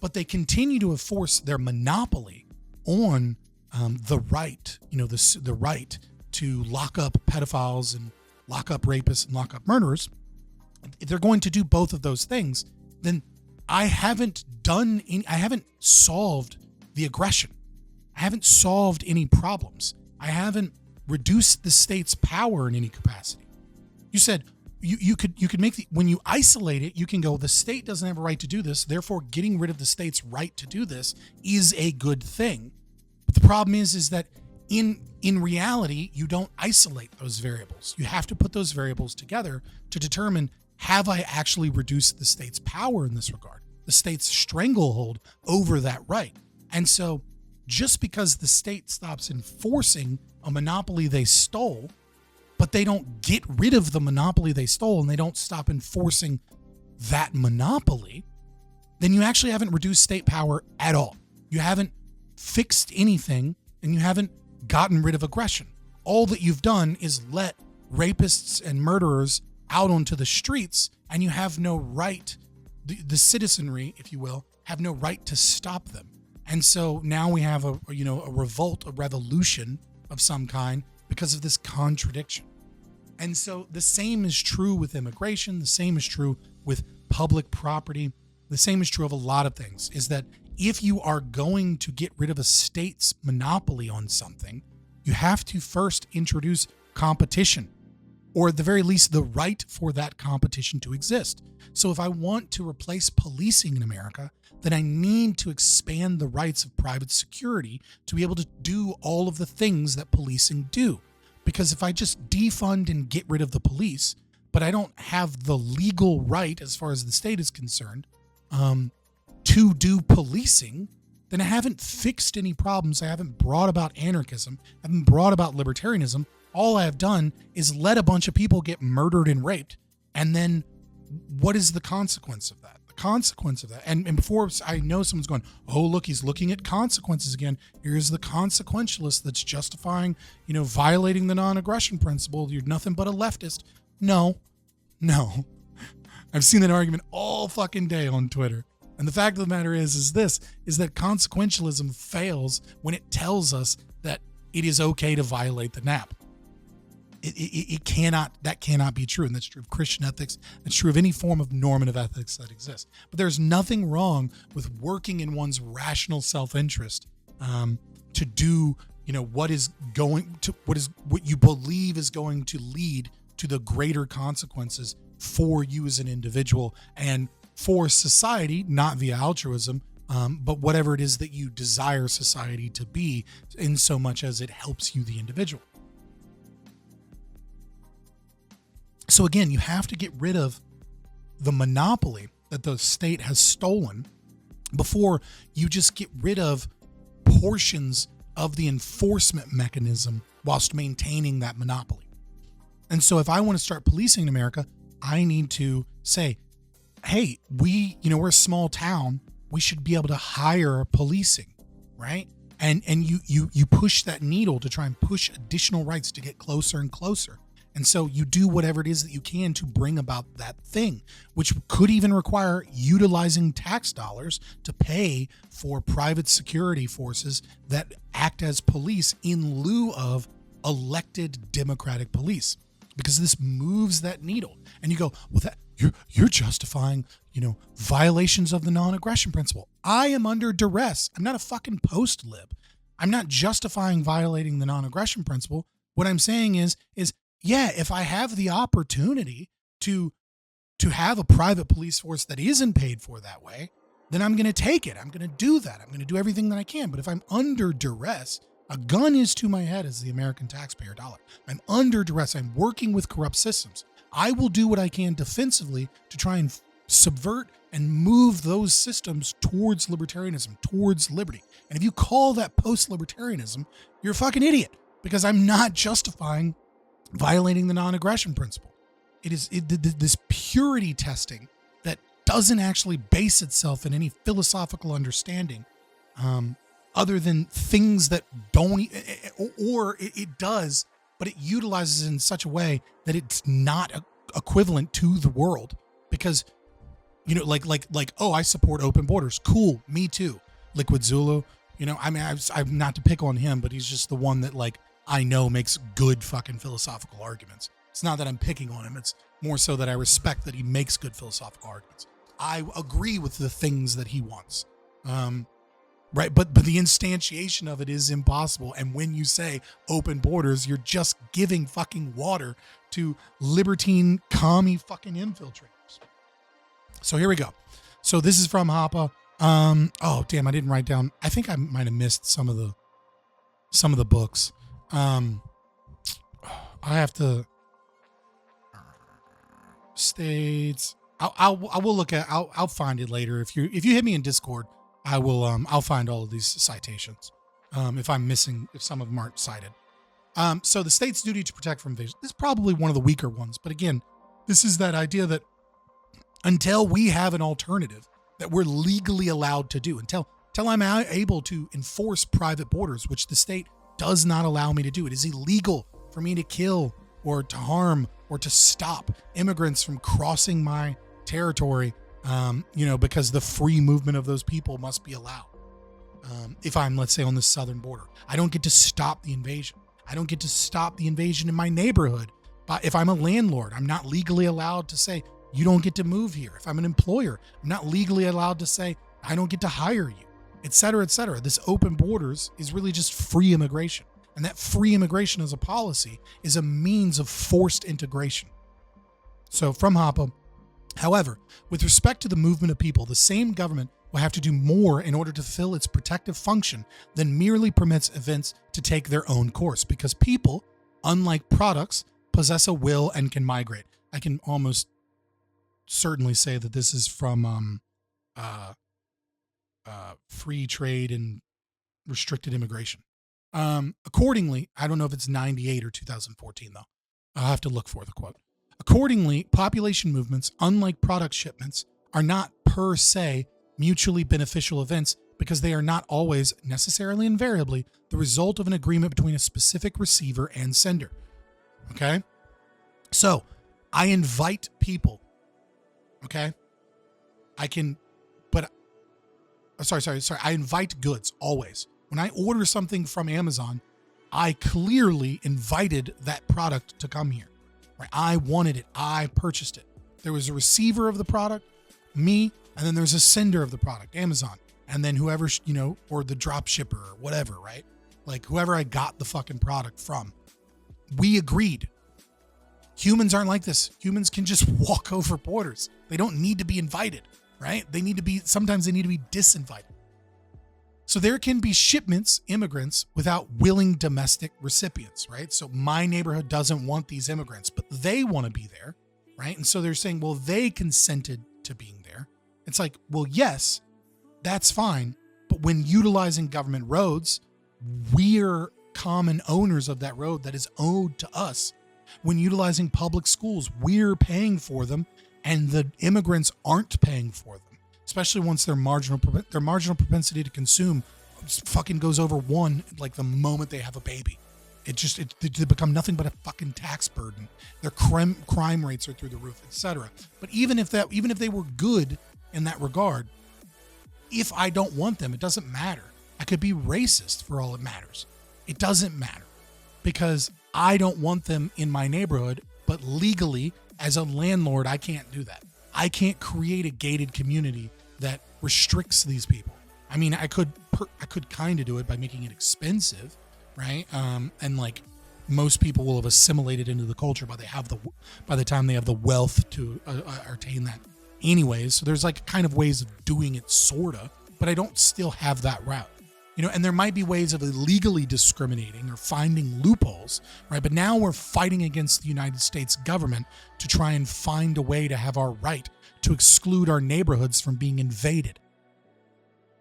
but they continue to enforce their monopoly on the right, the right to lock up pedophiles and lock up rapists and lock up murderers, if they're going to do both of those things, then I haven't solved the aggression. I haven't solved any problems. I haven't reduced the state's power in any capacity. You said you could make when you isolate it, you can go, the state doesn't have a right to do this, therefore getting rid of the state's right to do this is a good thing. But the problem is that in reality, you don't isolate those variables. You have to put those variables together to determine, have I actually reduced the state's power in this regard, the state's stranglehold over that right? And so just because the state stops enforcing a monopoly they stole, but they don't get rid of the monopoly they stole and they don't stop enforcing that monopoly, then you actually haven't reduced state power at all. You haven't fixed anything and you haven't gotten rid of aggression. All that you've done is let rapists and murderers out onto the streets, and you have no right, the citizenry, if you will, have no right to stop them. And so now we have a revolt, a revolution of some kind because of this contradiction. And so the same is true with immigration. The same is true with public property. The same is true of a lot of things, is that if you are going to get rid of a state's monopoly on something, you have to first introduce competition, or at the very least, the right for that competition to exist. So if I want to replace policing in America, then I need to expand the rights of private security to be able to do all of the things that policing do. Because if I just defund and get rid of the police, but I don't have the legal right as far as the state is concerned, to do policing, then I haven't fixed any problems. I haven't brought about anarchism. I haven't brought about libertarianism. All I have done is let a bunch of people get murdered and raped. And then what is the consequence of that? The consequence of that. And before I know someone's going, oh, look, he's looking at consequences again. Here's the consequentialist that's justifying, violating the non-aggression principle. You're nothing but a leftist. No. I've seen that argument all fucking day on Twitter. And the fact of the matter is that consequentialism fails when it tells us that it is okay to violate the NAP. That cannot be true. And that's true of Christian ethics. That's true of any form of normative ethics that exists. But there's nothing wrong with working in one's rational self-interest to do, what you believe is going to lead to the greater consequences for you as an individual and for society, not via altruism, but whatever it is that you desire society to be, in so much as it helps you, the individual. So again, you have to get rid of the monopoly that the state has stolen before you just get rid of portions of the enforcement mechanism whilst maintaining that monopoly. And so if I want to start policing in America, I need to say, hey, we're a small town. We should be able to hire policing, right? And you push that needle to try and push additional rights to get closer and closer. And so you do whatever it is that you can to bring about that thing, which could even require utilizing tax dollars to pay for private security forces that act as police in lieu of elected democratic police, because this moves that needle. And you go, well, you're justifying, violations of the non-aggression principle. I am under duress. I'm not a fucking post-lib. I'm not justifying violating the non-aggression principle. What I'm saying is yeah, if I have the opportunity to have a private police force that isn't paid for that way, then I'm going to take it. I'm going to do that. I'm going to do everything that I can. But if I'm under duress, a gun is to my head as the American taxpayer dollar. I'm under duress. I'm working with corrupt systems. I will do what I can defensively to try and subvert and move those systems towards libertarianism, towards liberty. And if you call that post-libertarianism, you're a fucking idiot, because I'm not justifying violating the non-aggression principle. It is this purity testing that doesn't actually base itself in any philosophical understanding, other than things that don't, or it does, but it utilizes it in such a way that it's not equivalent to the world. Because, oh, I support open borders. Cool, me too. Liquid Zulu, I'm not to pick on him, but he's just the one that I know makes good fucking philosophical arguments. It's not that I'm picking on him. It's more so that I respect that he makes good philosophical arguments. I agree with the things that he wants. Right. But the instantiation of it is impossible. And when you say open borders, you're just giving fucking water to libertine commie fucking infiltrators. So here we go. So this is from Hoppe. Oh damn, I didn't write down. I think I might have missed some of the books. I have to states. I will look at. I'll find it later. If you hit me in Discord, I will. I'll find all of these citations. If some of them aren't cited. So the state's duty to protect from invasion. This is probably one of the weaker ones, but again, this is that idea that until we have an alternative that we're legally allowed to do, until I'm able to enforce private borders, which the state does not allow me to do. It is illegal for me to kill or to harm or to stop immigrants from crossing my territory, because the free movement of those people must be allowed. If I'm, let's say, on the southern border, I don't get to stop the invasion. I don't get to stop the invasion in my neighborhood. But if I'm a landlord, I'm not legally allowed to say, you don't get to move here. If I'm an employer, I'm not legally allowed to say, I don't get to hire you, et cetera, et cetera. This open borders is really just free immigration. And that free immigration as a policy is a means of forced integration. So from Hoppe, however, with respect to the movement of people, the same government will have to do more in order to fulfill its protective function than merely permits events to take their own course, because people, unlike products, possess a will and can migrate. I can almost certainly say that this is from free trade and restricted immigration. Accordingly, I don't know if it's 98 or 2014 though. I'll have to look for the quote. Accordingly, population movements, unlike product shipments, are not per se mutually beneficial events because they are not always, necessarily invariably, the result of an agreement between a specific receiver and sender. Okay? So, I invite people. Okay? I invite goods always. When I order something from Amazon, I clearly invited that product to come here. Right? I wanted it. I purchased it. There was a receiver of the product, me, and then there's a sender of the product, Amazon. And then whoever, or the drop shipper or whatever, right? Like whoever I got the fucking product from. We agreed. Humans aren't like this. Humans can just walk over borders. They don't need to be invited, right? Sometimes they need to be disinvited. So there can be shipments, immigrants, without willing domestic recipients, right? So my neighborhood doesn't want these immigrants, but they want to be there, right? And so they're saying, well, they consented to being there. It's like, well, yes, that's fine. But when utilizing government roads, we're common owners of that road that is owed to us. When utilizing public schools, we're paying for them and the immigrants aren't paying for them. Especially once their marginal propensity to consume fucking goes over one, like the moment they have a baby. They become nothing but a fucking tax burden. Their crime rates are through the roof, etc. But even if they were good in that regard, if I don't want them, it doesn't matter. I could be racist for all it matters. It doesn't matter because I don't want them in my neighborhood, but legally, as a landlord, I can't do that. I can't create a gated community that restricts these people. I mean, I could kind of do it by making it expensive, right? And like most people will have assimilated into the culture by the time they have the wealth to attain that anyways. So there's like kind of ways of doing it sorta, but I don't still have that route. And there might be ways of illegally discriminating or finding loopholes, right? But now we're fighting against the United States government to try and find a way to have our right to exclude our neighborhoods from being invaded.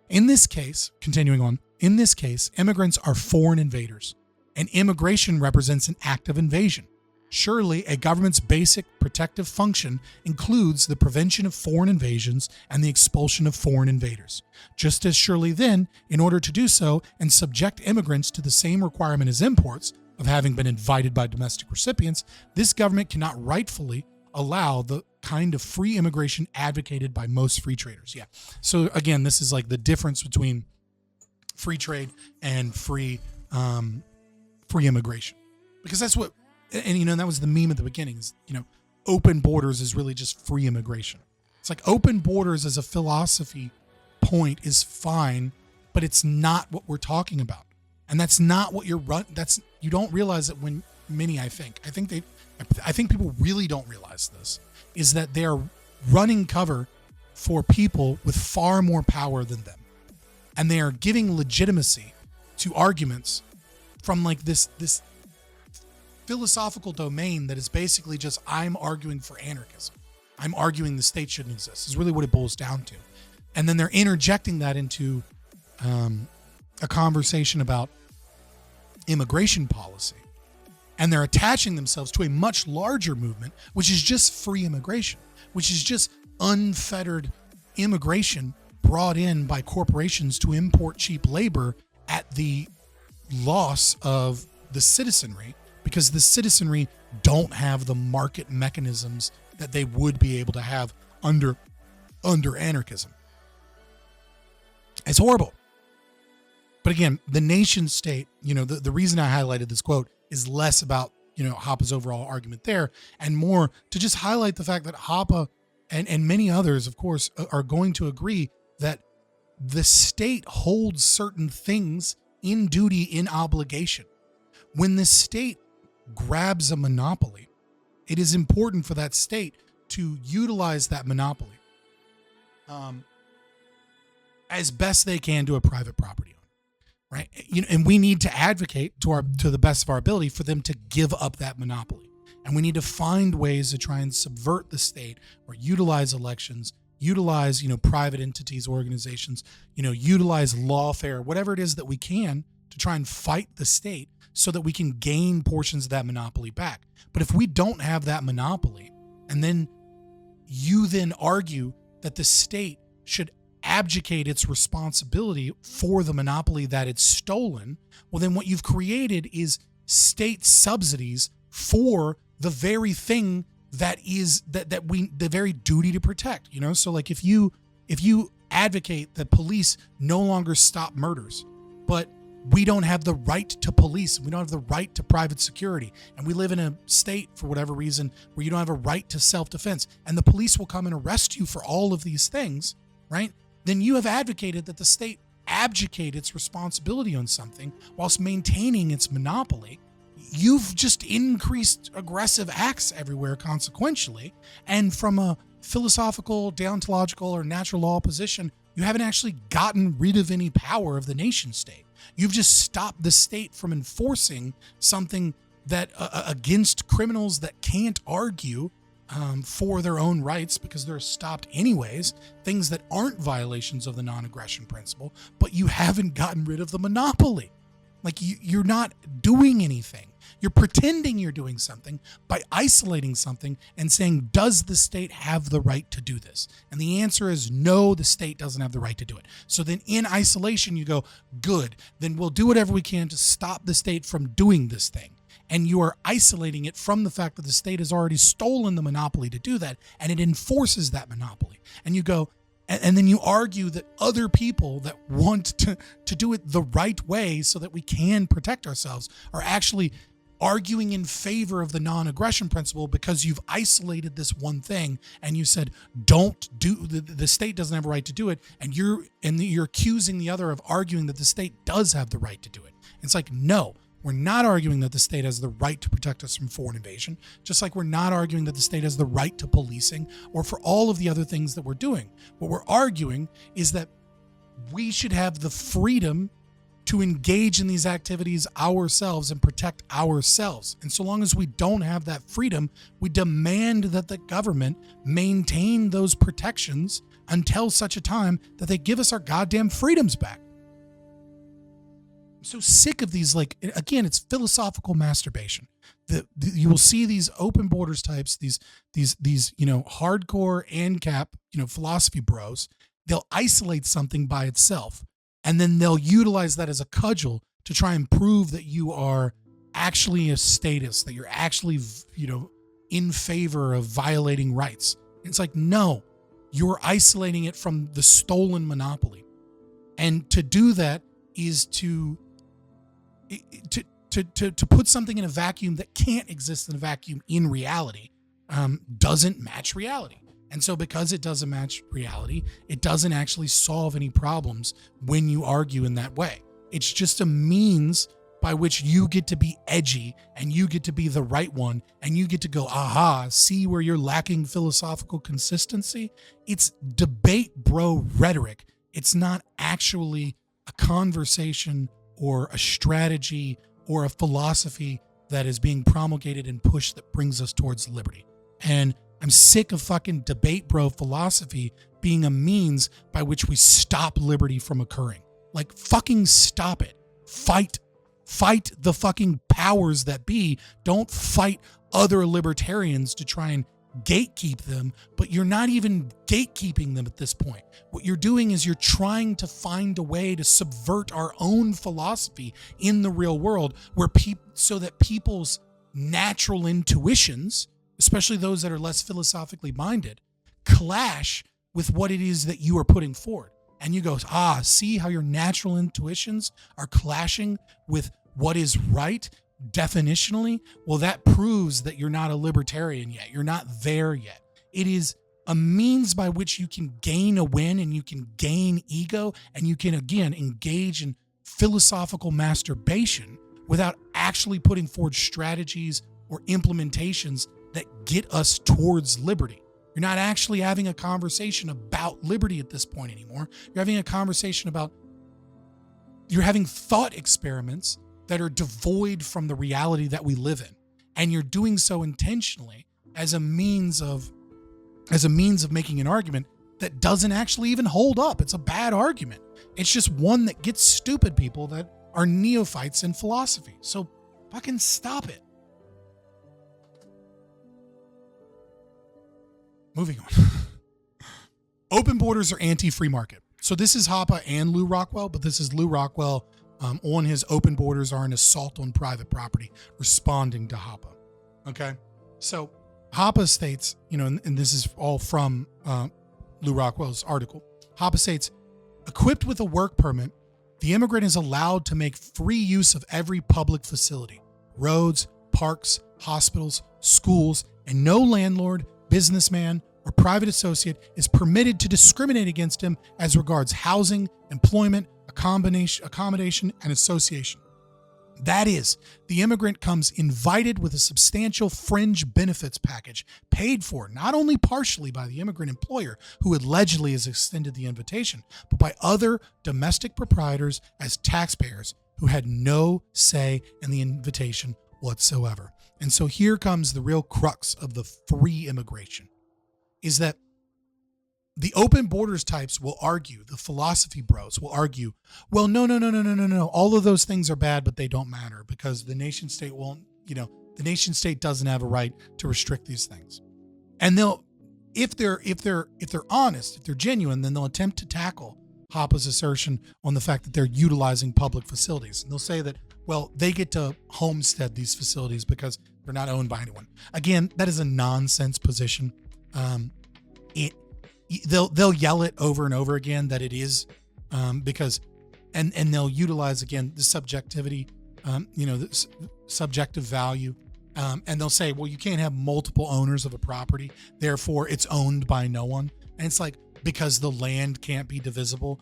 In this case, continuing on, immigrants are foreign invaders, and immigration represents an act of invasion. Surely, a government's basic protective function includes the prevention of foreign invasions and the expulsion of foreign invaders. Just as surely then, in order to do so and subject immigrants to the same requirement as imports of having been invited by domestic recipients, this government cannot rightfully allow the kind of free immigration advocated by most free traders. Yeah. So again, this is like the difference between free trade and free immigration, because that's what. And, that was the meme at the beginning is, open borders is really just free immigration. It's like open borders as a philosophy point is fine, but it's not what we're talking about. And that's not what you don't realize it when I think people really don't realize this, is that they're running cover for people with far more power than them. And they are giving legitimacy to arguments from like this philosophical domain that is basically just, I'm arguing for anarchism. I'm arguing the state shouldn't exist, is really what it boils down to. And then they're interjecting that into a conversation about immigration policy. And they're attaching themselves to a much larger movement, which is just free immigration, which is just unfettered immigration brought in by corporations to import cheap labor at the loss of the citizenry, because the citizenry don't have the market mechanisms that they would be able to have under anarchism. It's horrible. But again, the nation state, the reason I highlighted this quote is less about, Hoppe's overall argument there and more to just highlight the fact that Hoppe and many others, of course, are going to agree that the state holds certain things in duty, in obligation. When the state grabs a monopoly, it is important for that state to utilize that monopoly as best they can to a private property owner, right? And we need to advocate to the best of our ability for them to give up that monopoly. And we need to find ways to try and subvert the state or utilize elections utilize, private entities, organizations, utilize lawfare, whatever it is that we can to try and fight the state so that we can gain portions of that monopoly back. But if we don't have that monopoly, and then you then argue that the state should abdicate its responsibility for the monopoly that it's stolen, well, then what you've created is state subsidies for the very thing that is the very duty to protect. So like if you advocate that police no longer stop murders, but we don't have the right to police, we don't have the right to private security, and we live in a state for whatever reason where you don't have a right to self-defense, and the police will come and arrest you for all of these things, right? Then you have advocated that the state abdicate its responsibility on something whilst maintaining its monopoly. You've just increased aggressive acts everywhere consequentially. And from a philosophical, deontological, or natural law position, you haven't actually gotten rid of any power of the nation state. You've just stopped the state from enforcing something that against criminals that can't argue for their own rights because they're stopped anyways, things that aren't violations of the non-aggression principle, but you haven't gotten rid of the monopoly. Like you're not doing anything. You're pretending you're doing something by isolating something and saying, does the state have the right to do this? And the answer is no, the state doesn't have the right to do it. So then in isolation, you go, good, then we'll do whatever we can to stop the state from doing this thing. And you are isolating it from the fact that the state has already stolen the monopoly to do that, and it enforces that monopoly. And you go, and then you argue that other people that want to do it the right way so that we can protect ourselves are actually arguing in favor of the non-aggression principle because you've isolated this one thing and you said, don't do, the state doesn't have a right to do it. And you're accusing the other of arguing that the state does have the right to do it. It's like, no. We're not arguing that the state has the right to protect us from foreign invasion, just like we're not arguing that the state has the right to policing or for all of the other things that we're doing. What we're arguing is that we should have the freedom to engage in these activities ourselves and protect ourselves. And so long as we don't have that freedom, we demand that the government maintain those protections until such a time that they give us our goddamn freedoms back. I'm so sick of these, like, again, it's philosophical masturbation. You will see these open borders types, these hardcore ANCAP, philosophy bros. They'll isolate something by itself, and then they'll utilize that as a cudgel to try and prove that you are actually a statist, that you're actually, in favor of violating rights. And it's like, no, you're isolating it from the stolen monopoly. And to do that is to put something in a vacuum that can't exist in a vacuum in reality, doesn't match reality. And so because it doesn't match reality, it doesn't actually solve any problems when you argue in that way. It's just a means by which you get to be edgy and you get to be the right one and you get to go, aha, see where you're lacking philosophical consistency? It's debate bro rhetoric. It's not actually a conversation or a strategy or a philosophy that is being promulgated and pushed that brings us towards liberty. And I'm sick of fucking debate bro philosophy being a means by which we stop liberty from occurring. Like, fucking stop it. Fight the fucking powers that be. Don't fight other libertarians to try and gatekeep them, but you're not even gatekeeping them at this point. What you're doing is you're trying to find a way to subvert our own philosophy in the real world, where so that people's natural intuitions, especially those that are less philosophically minded, clash with what it is that you are putting forward. And you go, see how your natural intuitions are clashing with what is right definitionally? Well, that proves that you're not a libertarian yet. You're not there yet. It is a means by which you can gain a win and you can gain ego and you can, again, engage in philosophical masturbation without actually putting forward strategies or implementations that get us towards liberty. You're not actually having a conversation about liberty at this point anymore. You're having a conversation about, you're having thought experiments that are devoid from the reality that we live in. And you're doing so intentionally as a means of making an argument that doesn't actually even hold up. It's a bad argument. It's just one that gets stupid people that are neophytes in philosophy. So fucking stop it. Moving on. Open borders are anti-free market. So this is Hoppe and Lew Rockwell, but this is Lew Rockwell on his open borders are an assault on private property, responding to Hoppe. Okay. So Hoppe states, and this is all from Lew Rockwell's article. Hoppe states, equipped with a work permit, the immigrant is allowed to make free use of every public facility, roads, parks, hospitals, schools, and no landlord, businessman, or private associate is permitted to discriminate against him as regards housing, employment, accommodation, and association. That is, the immigrant comes invited with a substantial fringe benefits package paid for not only partially by the immigrant employer, who allegedly has extended the invitation, but by other domestic proprietors as taxpayers who had no say in the invitation whatsoever. And so here comes the real crux of the free immigration, is that the open borders types will argue, the philosophy bros will argue, well, no. All of those things are bad, but they don't matter because the nation state won't, the nation state doesn't have a right to restrict these things. And they'll, if they're honest, if they're genuine, then they'll attempt to tackle Hoppe's assertion on the fact that they're utilizing public facilities. And they'll say that, well, they get to homestead these facilities because they're not owned by anyone. Again, that is a nonsense position. They'll yell it over and over again that it is, because, and they'll utilize again the subjectivity, the subjective value, and they'll say, well, you can't have multiple owners of a property, therefore it's owned by no one. And it's like, because the land can't be divisible,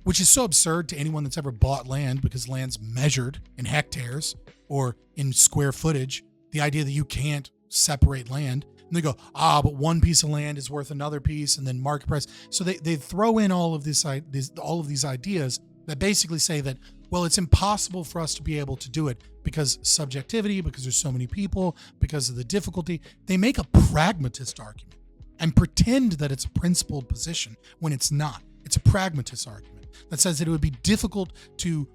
which is so absurd to anyone that's ever bought land, because land's measured in hectares or in square footage. The idea that you can't separate land. And they go, but one piece of land is worth another piece, and then market price. So they throw in all of these ideas that basically say that, well, it's impossible for us to be able to do it because subjectivity, because there's so many people, because of the difficulty. They make a pragmatist argument and pretend that it's a principled position when it's not. It's a pragmatist argument that says that it would be difficult to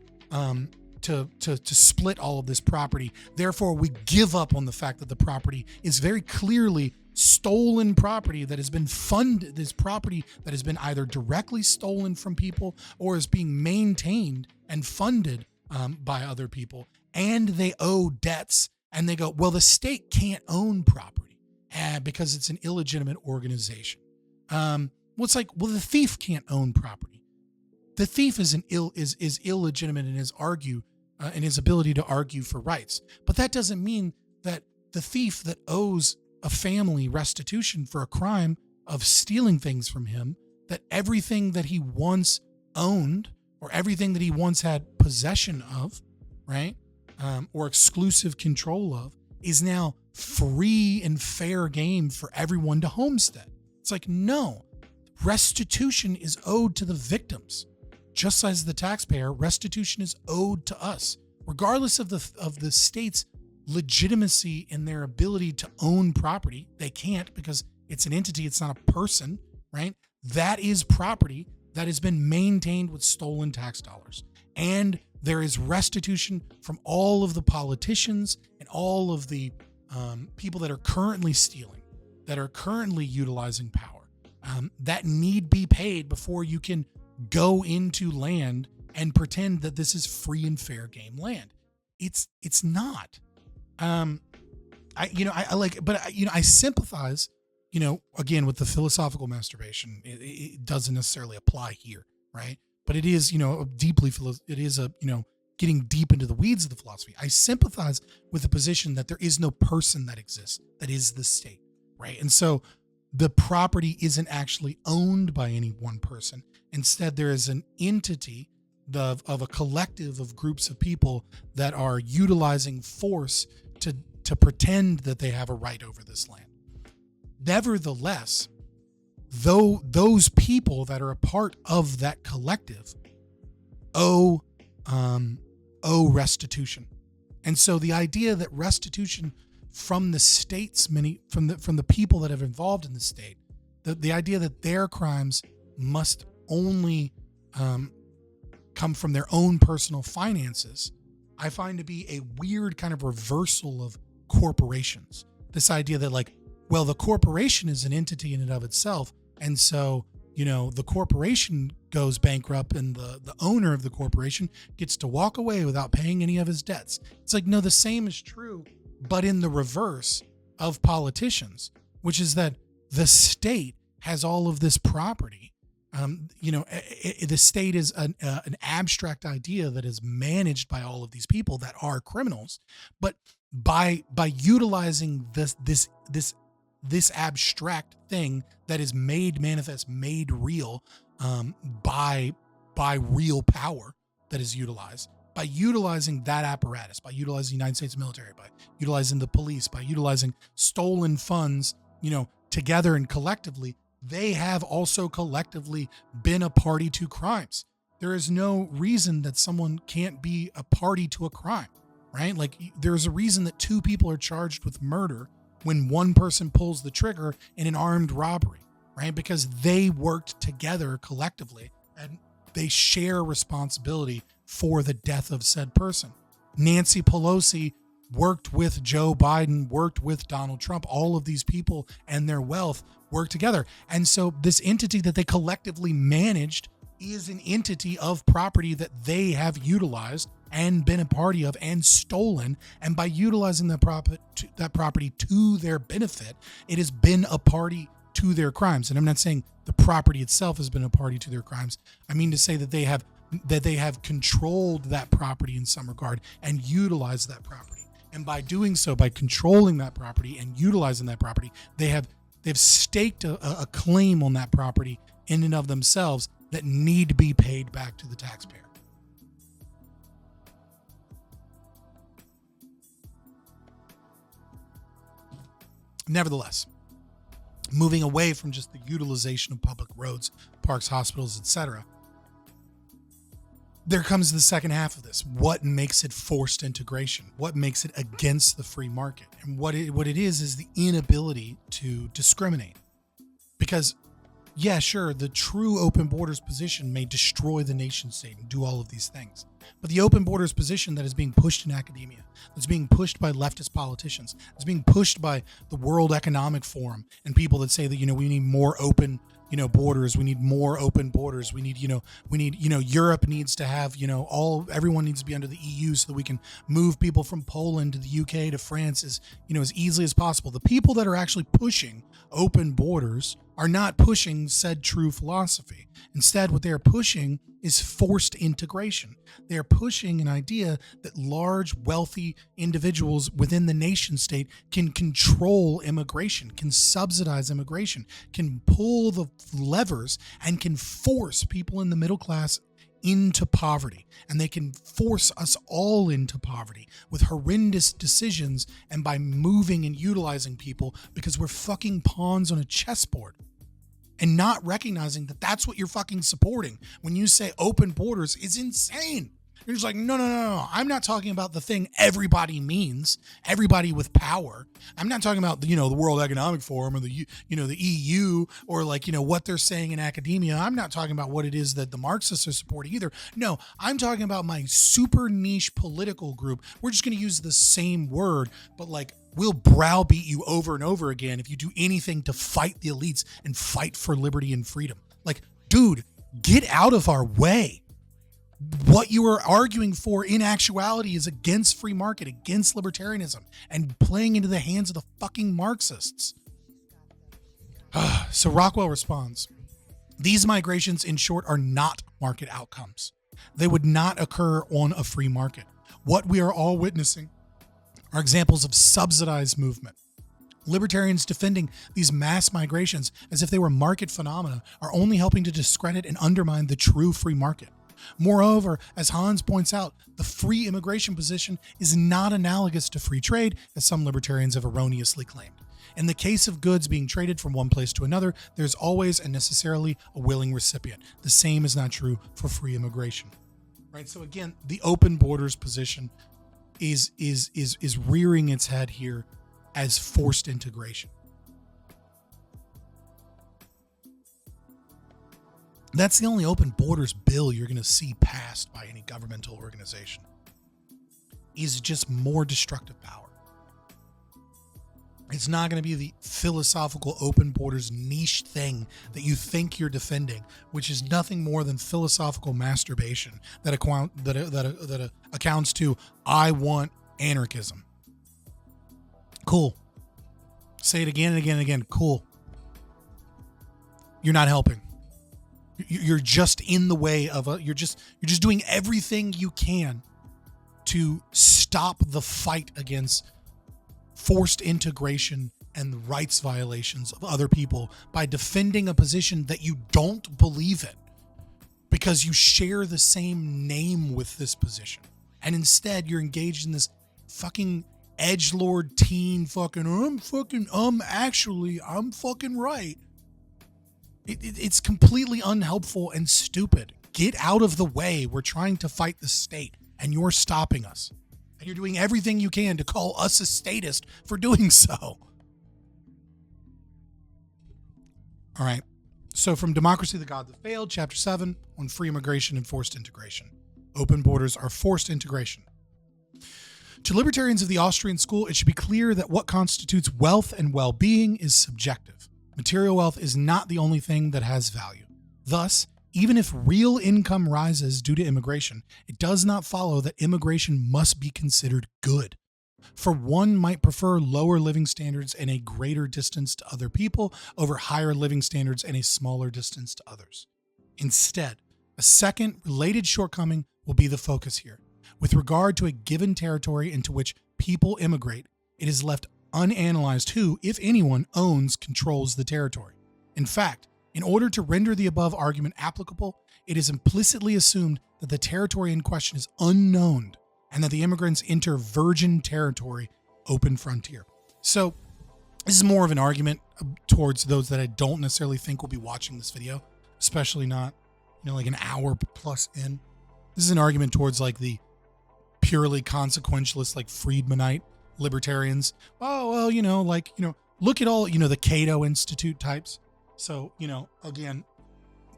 split all of this property. Therefore, we give up on the fact that the property is very clearly stolen property that has been funded, this property that has been either directly stolen from people or is being maintained and funded by other people. And they owe debts. And they go, well, the state can't own property because it's an illegitimate organization. It's like, well, the thief can't own property. The thief is illegitimate in his ability to argue for rights. But that doesn't mean that the thief that owes a family restitution for a crime of stealing things from him, that everything that he once owned or everything that he once had possession of, right, or exclusive control of, is now free and fair game for everyone to homestead. It's like, no, restitution is owed to the victims. Just as the taxpayer, restitution is owed to us, regardless of the state's legitimacy in their ability to own property. They can't, because it's an entity, it's not a person, right? That is property that has been maintained with stolen tax dollars. And there is restitution from all of the politicians and all of the people that are currently stealing, that are currently utilizing power, that need be paid before you can go into land and pretend that this is free and fair game land. It's not. I sympathize, again, with the philosophical masturbation. It doesn't necessarily apply here, right? But it is, getting deep into the weeds of the philosophy. I sympathize with the position that there is no person that exists, that is the state, right? And so the property isn't actually owned by any one person. Instead, there is an entity of a collective of groups of people that are utilizing force to pretend that they have a right over this land. Nevertheless, though those people that are a part of that collective owe restitution. And so the idea that restitution from the states, from the people that have involved in the state, the idea that their crimes must only come from their own personal finances, I find to be a weird kind of reversal of corporations. This idea that like, well, the corporation is an entity in and of itself. And so, the corporation goes bankrupt and the owner of the corporation gets to walk away without paying any of his debts. It's like, no, the same is true, but in the reverse of politicians, which is that the state has all of this property. The state is an abstract idea that is managed by all of these people that are criminals, but by utilizing this abstract thing that is made manifest, made real by real power that is utilized, by utilizing that apparatus, by utilizing the United States military, by utilizing the police, by utilizing stolen funds, together and collectively, they have also collectively been a party to crimes. There is no reason that someone can't be a party to a crime, right? Like there's a reason that two people are charged with murder when one person pulls the trigger in an armed robbery, right? Because they worked together collectively and they share responsibility for the death of said person. Nancy Pelosi worked with Joe Biden, worked with Donald Trump. All of these people and their wealth work together. And so this entity that they collectively managed is an entity of property that they have utilized and been a party of and stolen. And by utilizing that property to their benefit, it has been a party to their crimes. And I'm not saying the property itself has been a party to their crimes. I mean to say that they have controlled that property in some regard and utilized that property. And by doing so, by controlling that property and utilizing that property, they've staked a claim on that property in and of themselves that need to be paid back to the taxpayer. Nevertheless, moving away from just the utilization of public roads, parks, hospitals, etc., there comes the second half of this. What makes it forced integration? What makes it against the free market? And what it is the inability to discriminate. Because, yeah, sure, the true open borders position may destroy the nation state and do all of these things. But the open borders position that is being pushed in academia, that's being pushed by leftist politicians, that's being pushed by the World Economic Forum and people that say that, we need more open borders. We need more open borders. We need, Europe needs to have, everyone needs to be under the EU so that we can move people from Poland to the UK to France as easily as possible. The people that are actually pushing open borders are not pushing said true philosophy. Instead, what they are pushing is forced integration. They are pushing an idea that large, wealthy individuals within the nation state can control immigration, can subsidize immigration, can pull the levers, and can force people in the middle class into poverty. And they can force us all into poverty with horrendous decisions and by moving and utilizing people because we're fucking pawns on a chessboard. And not recognizing that that's what you're fucking supporting when you say open borders is insane. You're just like, no. I'm not talking about the thing everybody means, everybody with power. I'm not talking about, the World Economic Forum or the EU or what they're saying in academia. I'm not talking about what it is that the Marxists are supporting either. No, I'm talking about my super niche political group. We're just going to use the same word, but we'll browbeat you over and over again if you do anything to fight the elites and fight for liberty and freedom. Dude, get out of our way. What you are arguing for in actuality is against free market, against libertarianism, and playing into the hands of the fucking Marxists. So Rockwell responds, these migrations, in short, are not market outcomes. They would not occur on a free market. What we are all witnessing are examples of subsidized movement. Libertarians defending these mass migrations as if they were market phenomena are only helping to discredit and undermine the true free market. Moreover, as Hans points out, the free immigration position is not analogous to free trade, as some libertarians have erroneously claimed. In the case of goods being traded from one place to another, there's always and necessarily a willing recipient. The same is not true for free immigration. Right? So again, the open borders position is rearing its head here as forced integration. That's the only open borders bill you're going to see passed by any governmental organization, is just more destructive power. It's not going to be the philosophical open borders niche thing that you think you're defending, which is nothing more than philosophical masturbation that accounts to, I want anarchism. Cool. Say it again and again and again. Cool. You're not helping. You're just in the way of you're just doing everything you can to stop the fight against forced integration and rights violations of other people by defending a position that you don't believe in because you share the same name with this position. And instead you're engaged in this fucking edgelord teen fucking, I'm fucking right. It's completely unhelpful and stupid. Get out of the way. We're trying to fight the state and you're stopping us. And you're doing everything you can to call us a statist for doing so. All right. So from Democracy, the God That Failed, Chapter 7, on free immigration and forced integration. Open borders are forced integration. To libertarians of the Austrian school, it should be clear that what constitutes wealth and well-being is subjective. Material wealth is not the only thing that has value. Thus, even if real income rises due to immigration, it does not follow that immigration must be considered good. For one might prefer lower living standards and a greater distance to other people over higher living standards and a smaller distance to others. Instead, a second related shortcoming will be the focus here. With regard to a given territory into which people immigrate, it is left unanalyzed who, if anyone, controls the territory. In fact, in order to render the above argument applicable, it is implicitly assumed that the territory in question is unknown and that the immigrants enter virgin territory, open frontier. So this is more of an argument towards those that I don't necessarily think will be watching this video, especially not, like an hour plus in. This is an argument towards like the purely consequentialist, like Friedmanite libertarians. Oh, well, look at all, the Cato Institute types. So, again,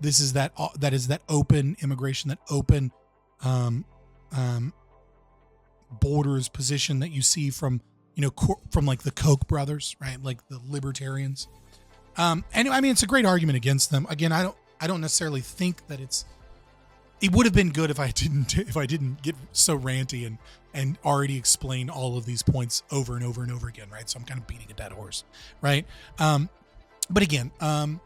this is that is that open immigration, that open borders position that you see from like the Koch brothers, right? Like the libertarians. And I mean, it's a great argument against them. Again, I don't necessarily think that it would have been good if I didn't get so ranty and already explain all of these points over and over and over again, right? So I'm kind of beating a dead horse, right? But again, I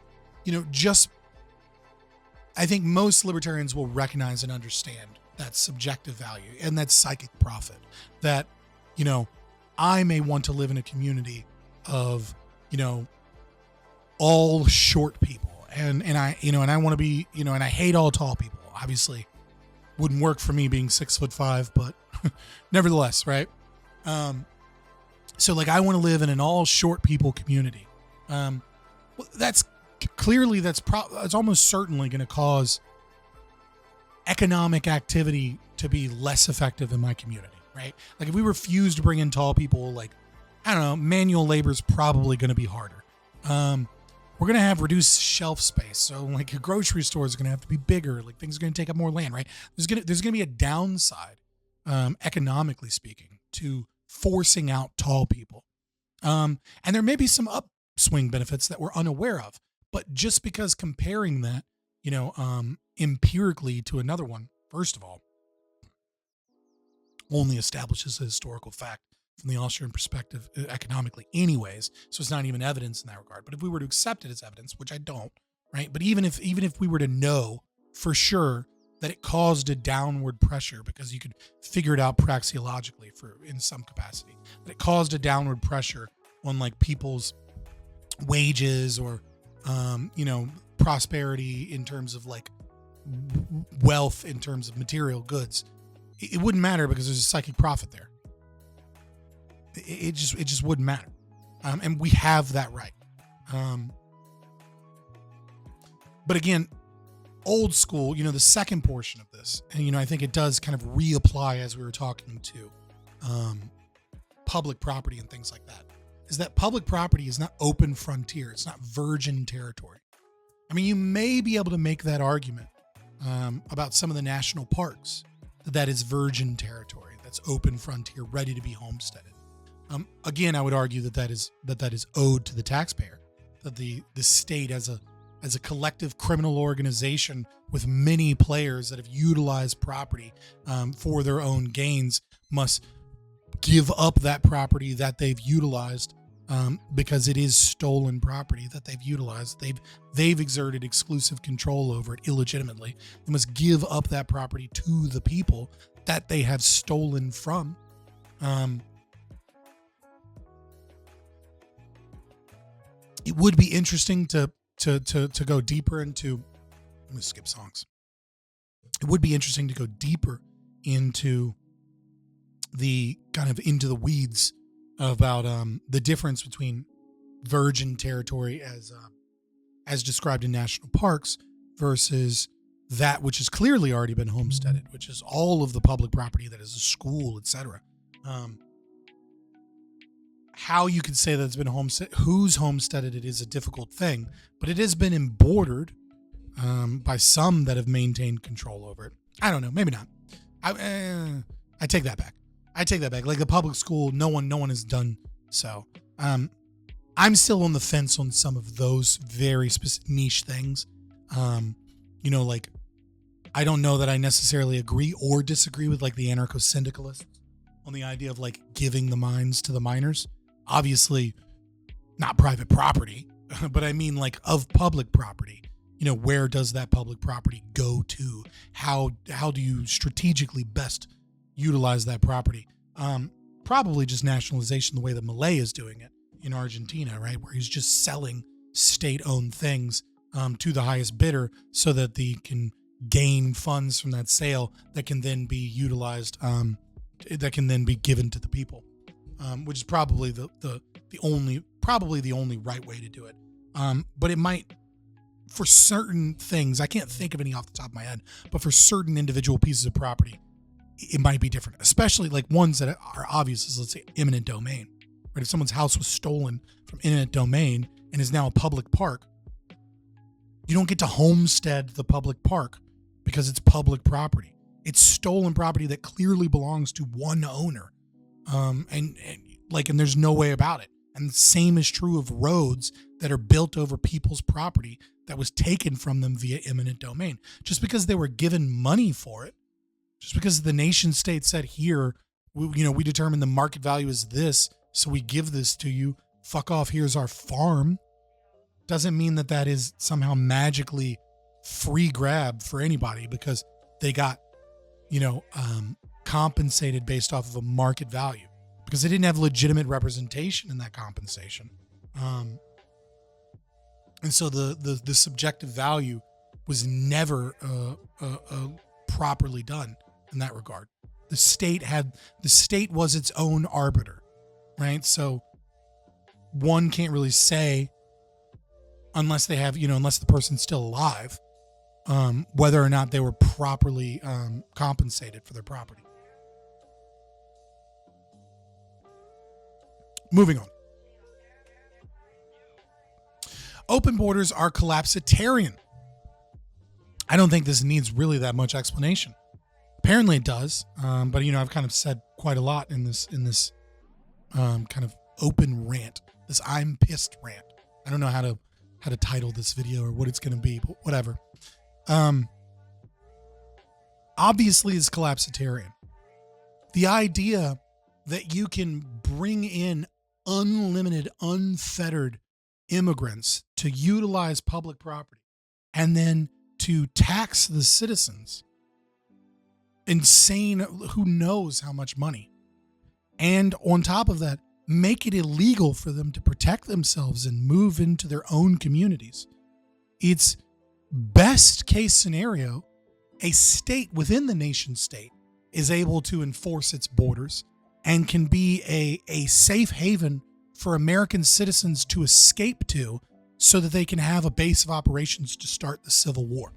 think most libertarians will recognize and understand that subjective value and that psychic profit that, I may want to live in a community of, all short people and I want to be, and I hate all tall people. Obviously wouldn't work for me being 6'5", but nevertheless, right? So like I want to live in an all short people community. Well, that's almost certainly going to cause economic activity to be less effective in my community, right? Like if we refuse to bring in tall people, like, I don't know, manual labor is probably going to be harder. We're going to have reduced shelf space. So like a grocery store is going to have to be bigger. Like things are going to take up more land, right? There's going to be a downside, economically speaking, to forcing out tall people. And there may be some upswing benefits that we're unaware of, but just because comparing that, empirically to another one, first of all, only establishes a historical fact from the Austrian perspective economically anyways. So it's not even evidence in that regard. But if we were to accept it as evidence, which I don't, right? But even if we were to know for sure that it caused a downward pressure because you could figure it out praxeologically in some capacity, that it caused a downward pressure on like people's wages or, prosperity in terms of like wealth in terms of material goods, it wouldn't matter because there's a psychic profit there. It just wouldn't matter. And we have that right. But again, old school, the second portion of this, and, I think it does kind of reapply as we were talking to public property and things like that, is that public property is not open frontier. It's not virgin territory. I mean, you may be able to make that argument about some of the national parks, that is virgin territory, that's open frontier, ready to be homesteaded. Again, I would argue that is owed to the taxpayer, that the state as a collective criminal organization with many players that have utilized property for their own gains must give up that property that they've utilized because it is stolen property that they've utilized. They've exerted exclusive control over it illegitimately. They must give up that property to the people that they have stolen from. It would be interesting to go deeper into. Let me skip songs. It would be interesting to go deeper into the kind of into the weeds about the difference between virgin territory as described in national parks versus that which has clearly already been homesteaded, which is all of the public property that is a school, etc. How you could say that it's been who's homesteaded it is a difficult thing, but it has been embroidered by some that have maintained control over it. I don't know, maybe not. I take that back. Like the public school, no one has done so. I'm still on the fence on some of those very specific niche things. Like I don't know that I necessarily agree or disagree with like the anarcho-syndicalists on the idea of like giving the mines to the miners. Obviously not private property, but I mean like of public property. Where does that public property go to? How do you strategically best utilize that property? Probably just nationalization, the way that Milei is doing it in Argentina, right? Where he's just selling state-owned things to the highest bidder so that they can gain funds from that sale that can then be utilized, that can then be given to the people, which is probably the only right way to do it. But it might, for certain things, I can't think of any off the top of my head, but for certain individual pieces of property, it might be different, especially like ones that are obvious as, let's say, eminent domain, right? If someone's house was stolen from eminent domain and is now a public park, you don't get to homestead the public park because it's public property. It's stolen property that clearly belongs to one owner. And there's no way about it. And the same is true of roads that are built over people's property that was taken from them via eminent domain. Just because they were given money for it, just because the nation state said, here, we determine the market value is this, so we give this to you, fuck off, here's our farm, doesn't mean that is somehow magically free grab for anybody because they got, compensated based off of a market value because they didn't have legitimate representation in that compensation. And so the subjective value was never properly done in that regard. The state was its own arbiter, right? So one can't really say, unless they have, unless the person's still alive, whether or not they were properly compensated for their property. Moving on. Open borders are collapsitarian. I don't think this needs really that much explanation. Apparently it does, but I've kind of said quite a lot in this kind of open rant, this I'm pissed rant. I don't know how to title this video or what it's going to be, but whatever. Obviously it's collapsitarian. The idea that you can bring in unlimited, unfettered immigrants to utilize public property and then to tax the citizens, insane, who knows how much money, and on top of that, make it illegal for them to protect themselves and move into their own communities. It's best case scenario, a state within the nation state is able to enforce its borders and can be a safe haven for American citizens to escape to so that they can have a base of operations to start the Civil War.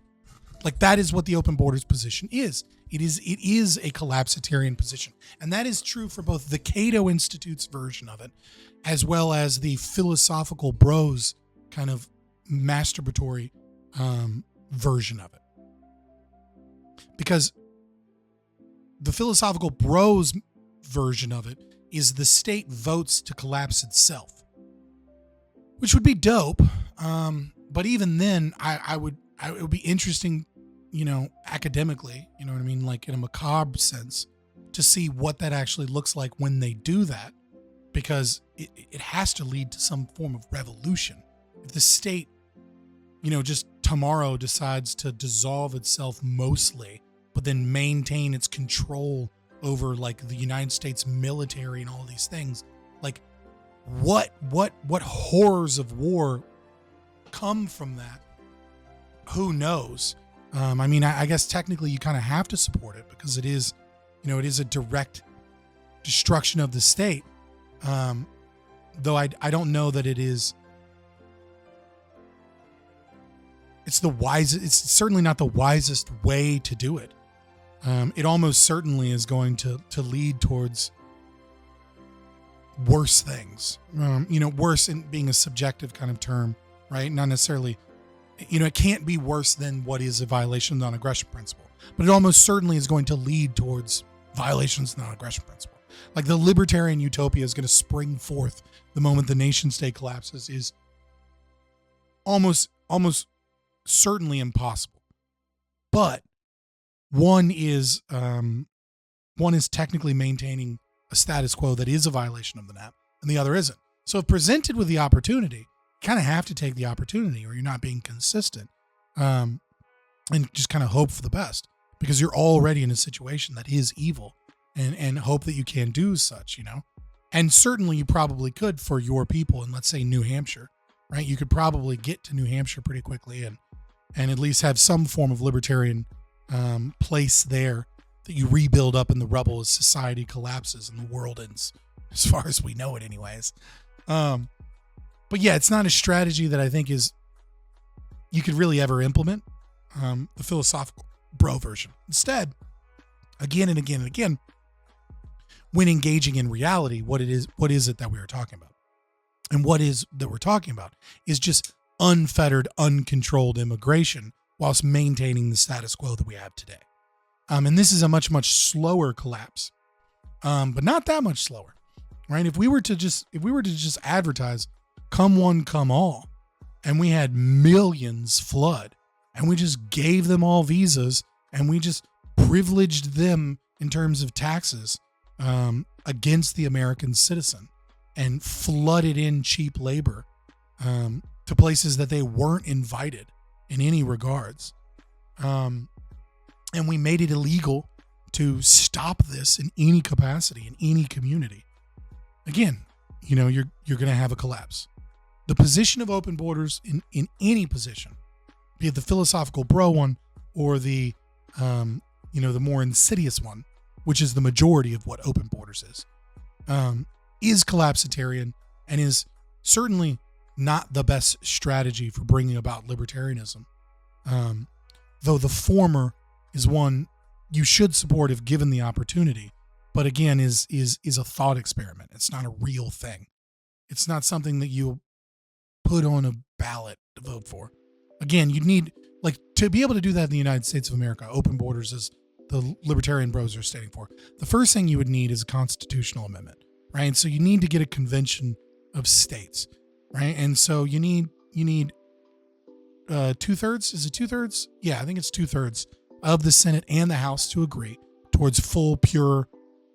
Like, that is what the open borders position is. It is a collapsitarian position. And that is true for both the Cato Institute's version of it, as well as the philosophical bros kind of masturbatory version of it. Because the philosophical bros version of it is the state votes to collapse itself, which would be dope. But even then, it would be interesting, academically, you know what I mean? Like in a macabre sense, to see what that actually looks like when they do that, because it has to lead to some form of revolution. If the state, just tomorrow decides to dissolve itself mostly, but then maintain its control over like the United States military and all these things, like what horrors of war come from that? Who knows? I guess technically you kind of have to support it because it is, it is a direct destruction of the state. Though I don't know that it's certainly not the wisest way to do it. It almost certainly is going to lead towards worse things. Worse in being a subjective kind of term, right? Not necessarily, it can't be worse than what is a violation of the non-aggression principle, but it almost certainly is going to lead towards violations of the non-aggression principle. Like the libertarian utopia is going to spring forth the moment the nation state collapses is almost certainly impossible. But one is technically maintaining a status quo that is a violation of the NAP, and the other isn't. So if presented with the opportunity, you kind of have to take the opportunity, or you're not being consistent, and just kind of hope for the best, because you're already in a situation that is evil, and hope that you can do such, And certainly you probably could for your people in, let's say, New Hampshire, right? You could probably get to New Hampshire pretty quickly and at least have some form of libertarian place there that you rebuild up in the rubble as society collapses and the world ends, as far as we know it anyways. But yeah, it's not a strategy that I think you could really ever implement, the philosophical bro version. Instead, again and again and again, when engaging in reality, what is it that we are talking about? And what is that we're talking about is just unfettered, uncontrolled immigration whilst maintaining the status quo that we have today. And this is a much, much slower collapse, but not that much slower, right? If we were to just advertise, come one, come all, and we had millions flood, and we just gave them all visas, and we just privileged them in terms of taxes, against the American citizen, and flooded in cheap labor to places that they weren't invited in any regards. And we made it illegal to stop this in any capacity, in any community. Again, you're going to have a collapse. The position of open borders in any position, be it the philosophical bro one or the more insidious one, which is the majority of what open borders is collapsitarian and is certainly not the best strategy for bringing about libertarianism. Though the former is one you should support if given the opportunity, but again is a thought experiment. It's not a real thing. It's not something that you put on a ballot to vote for. Again, you'd need, to be able to do that in the United States of America, open borders is the libertarian bros are standing for. The first thing you would need is a constitutional amendment, right? So you need to get a convention of states, right? And so you need 2/3. Is it 2/3? Yeah, I think it's 2/3 of the Senate and the House to agree towards full, pure,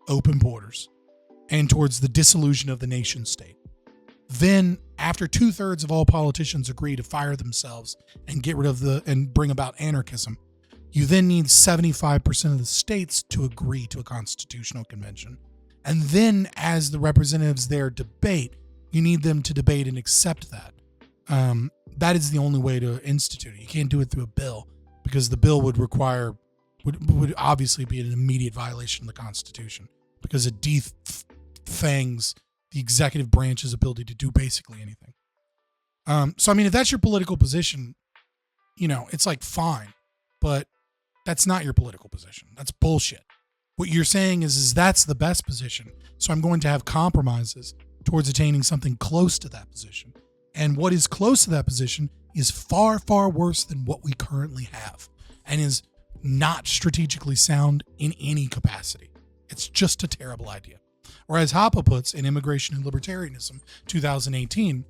open borders and towards the dissolution of the nation state. Then, after 2/3 of all politicians agree to fire themselves and get rid of and bring about anarchism, you then need 75% of the states to agree to a constitutional convention. And then, as the representatives there debate, you need them to debate and accept that. That is the only way to institute it. You can't do it through a bill, because the bill would obviously be an immediate violation of the Constitution, because it defangs the executive branch's ability to do basically anything. So, if that's your political position, it's fine, but that's not your political position. That's bullshit. What you're saying is that's the best position, so I'm going to have compromises towards attaining something close to that position. And what is close to that position is far, far worse than what we currently have and is not strategically sound in any capacity. It's just a terrible idea. Or as Hoppe puts in Immigration and Libertarianism, 2018,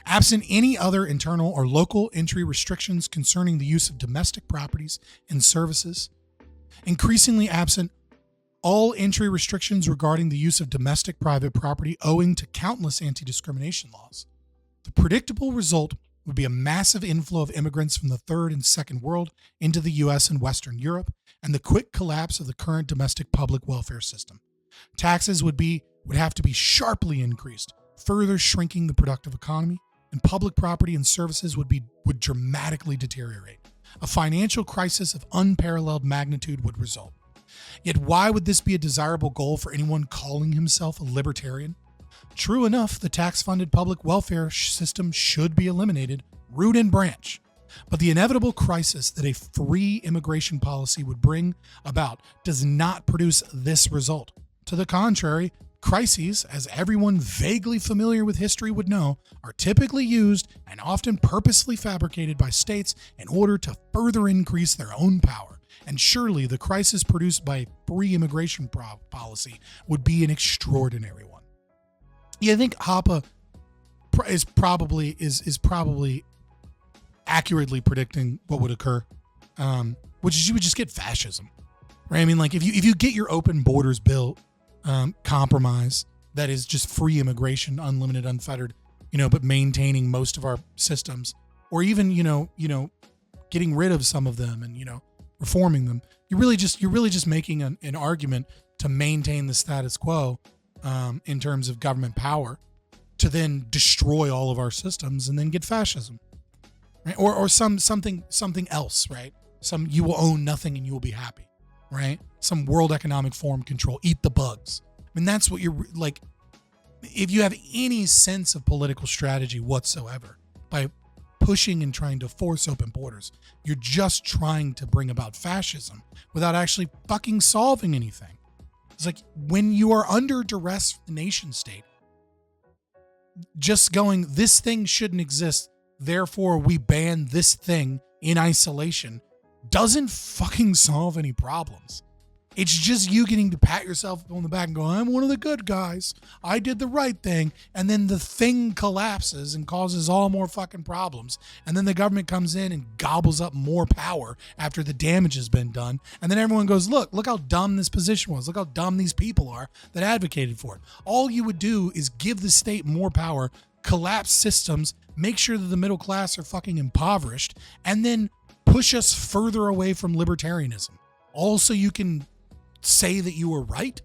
absent any other internal or local entry restrictions concerning the use of domestic properties and services, increasingly absent all entry restrictions regarding the use of domestic private property owing to countless anti-discrimination laws, the predictable result would be a massive inflow of immigrants from the third and second world into the U.S. and Western Europe, and the quick collapse of the current domestic public welfare system. Taxes would have to be sharply increased, further shrinking the productive economy, and public property and services would dramatically deteriorate. A financial crisis of unparalleled magnitude would result. Yet why would this be a desirable goal for anyone calling himself a libertarian? True enough, the tax-funded public welfare system should be eliminated, root and branch. But the inevitable crisis that a free immigration policy would bring about does not produce this result. To the contrary, crises, as everyone vaguely familiar with history would know, are typically used and often purposely fabricated by states in order to further increase their own power. And surely the crisis produced by free immigration policy would be an extraordinary one. Yeah, I think Hoppe is probably accurately predicting what would occur, which is you would just get fascism, right? I mean, like if you get your open borders bill compromise that is just free immigration, unlimited, unfettered, but maintaining most of our systems, or even getting rid of some of them and reforming them, you're really just making an argument to maintain the status quo in terms of government power, to then destroy all of our systems and then get fascism, right? Or something else, right? You will own nothing and you will be happy, right? Some world economic form control, eat the bugs. I mean, that's what you're like. If you have any sense of political strategy whatsoever, by pushing and trying to force open borders, you're just trying to bring about fascism without actually fucking solving anything. It's like when you are under duress from the nation state, just going, this thing shouldn't exist, therefore we ban this thing in isolation, doesn't fucking solve any problems. It's just you getting to pat yourself on the back and go, I'm one of the good guys. I did the right thing. And then the thing collapses and causes all more fucking problems. And then the government comes in and gobbles up more power after the damage has been done. And then everyone goes, look how dumb this position was. Look how dumb these people are that advocated for it. All you would do is give the state more power, collapse systems, make sure that the middle class are fucking impoverished, and then push us further away from libertarianism. Also, you can say that you were right.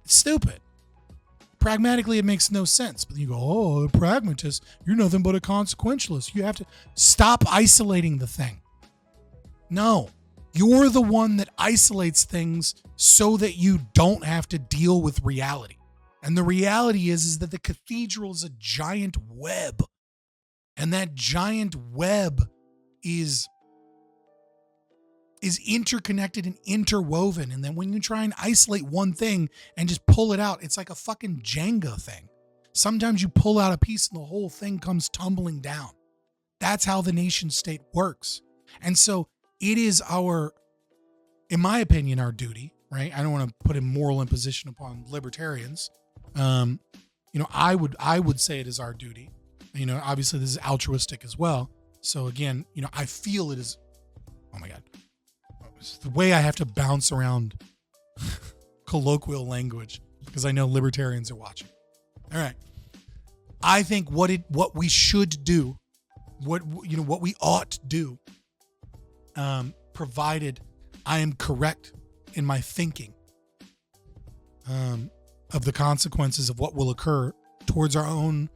It's stupid. Pragmatically, it makes no sense. But you go, oh, a pragmatist, you're nothing but a consequentialist. You have to stop isolating the thing. No, you're the one that isolates things so that you don't have to deal with reality. And the reality is that the cathedral is a giant web. And that giant web is interconnected and interwoven. And then when you try and isolate one thing and just pull it out, it's like a fucking Jenga thing. Sometimes you pull out a piece and the whole thing comes tumbling down. That's how the nation state works. And so it is in my opinion, our duty, right? I don't want to put a moral imposition upon libertarians. I would say it is our duty. Obviously this is altruistic as well. So again, I feel it is, oh my God, it's the way I have to bounce around colloquial language because I know libertarians are watching. All right. I think what we should do, what we ought to do, provided I am correct in my thinking of the consequences of what will occur towards our own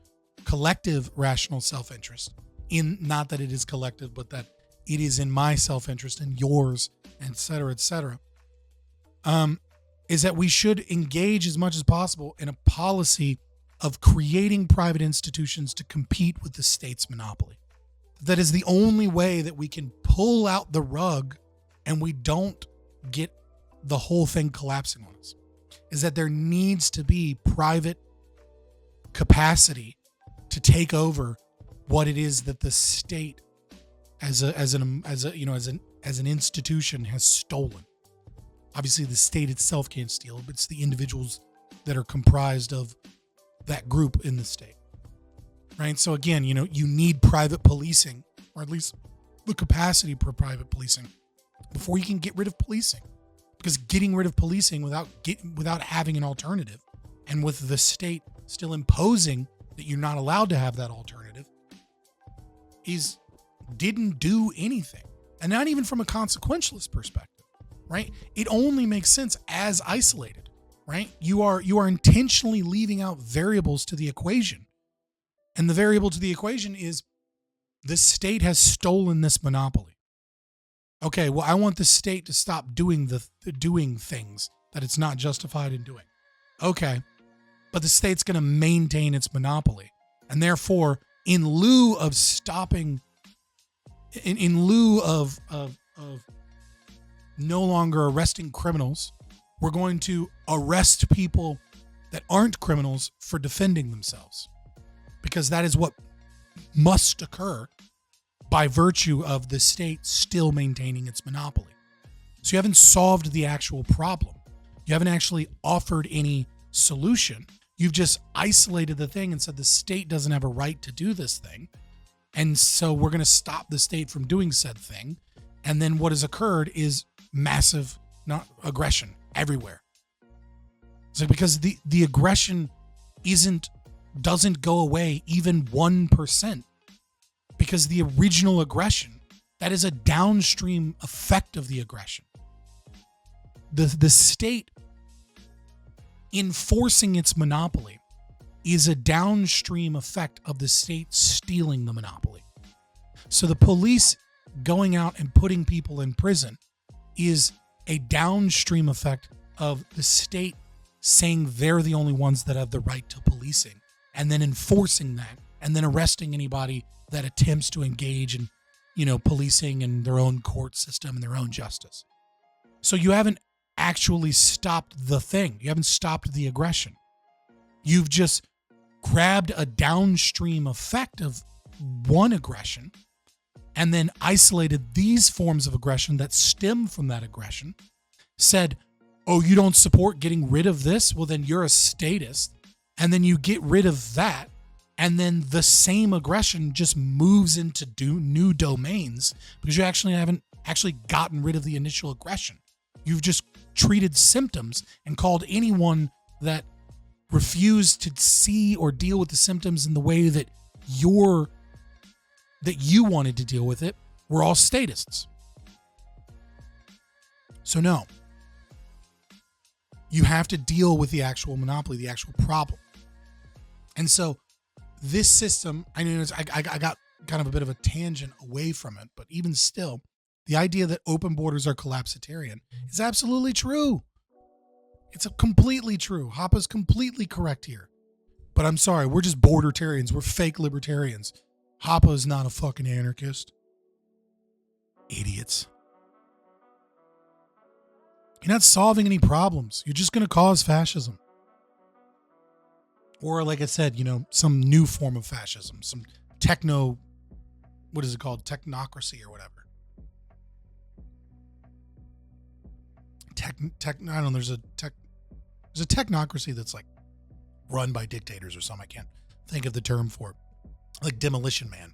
collective rational self-interest, in not that it is collective, but that it is in my self-interest and yours, et cetera, is that we should engage as much as possible in a policy of creating private institutions to compete with the state's monopoly. That is the only way that we can pull out the rug and we don't get the whole thing collapsing on us, is that there needs to be private capacity to take over what it is that the state as an institution has stolen. Obviously, the state itself can't steal, but it's the individuals that are comprised of that group in the state, right? So again, you need private policing, or at least the capacity for private policing, before you can get rid of policing. Because getting rid of policing without having an alternative, and with the state still imposing that you're not allowed to have that alternative, didn't do anything. And not even from a consequentialist perspective, right? It only makes sense as isolated, right? You are intentionally leaving out variables to the equation. And the variable to the equation is the state has stolen this monopoly. Okay, well, I want the state to stop doing doing things that it's not justified in doing. Okay, but the state's going to maintain its monopoly. And therefore, in lieu of stopping, in lieu of no longer arresting criminals, we're going to arrest people that aren't criminals for defending themselves. Because that is what must occur by virtue of the state still maintaining its monopoly. So you haven't solved the actual problem. You haven't actually offered any solution. You've just isolated the thing and said the state doesn't have a right to do this thing. And so we're going to stop the state from doing said thing. And then what has occurred is massive aggression everywhere. So because the aggression doesn't go away even 1%. Because the original aggression, that is a downstream effect of the aggression. The state enforcing its monopoly is a downstream effect of the state stealing the monopoly. So the police going out and putting people in prison is a downstream effect of the state saying they're the only ones that have the right to policing, and then enforcing that, and then arresting anybody that attempts to engage in, policing and their own court system and their own justice. So you haven't actually stopped the thing. You haven't stopped the aggression. You've just grabbed a downstream effect of one aggression and then isolated these forms of aggression that stem from that aggression, said, oh, you don't support getting rid of this? Well, then you're a statist. And then you get rid of that. And then the same aggression just moves into new domains because you actually haven't gotten rid of the initial aggression. You've just treated symptoms and called anyone that refused to see or deal with the symptoms in the way that you wanted to deal with it. We're all statists. So no, you have to deal with the actual monopoly, the actual problem. And so this system, I got kind of a bit of a tangent away from it, but even still, the idea that open borders are collapsitarian is absolutely true. It's completely true. Hoppa's completely correct here. But I'm sorry, we're just bordertarians. We're fake libertarians. Hoppa is not a fucking anarchist. Idiots. You're not solving any problems. You're just going to cause fascism. Or like I said, some new form of fascism, some what is it called? Technocracy or whatever. I don't know, there's a technocracy that's like run by dictators or something. I can't think of the term for it. Like Demolition Man.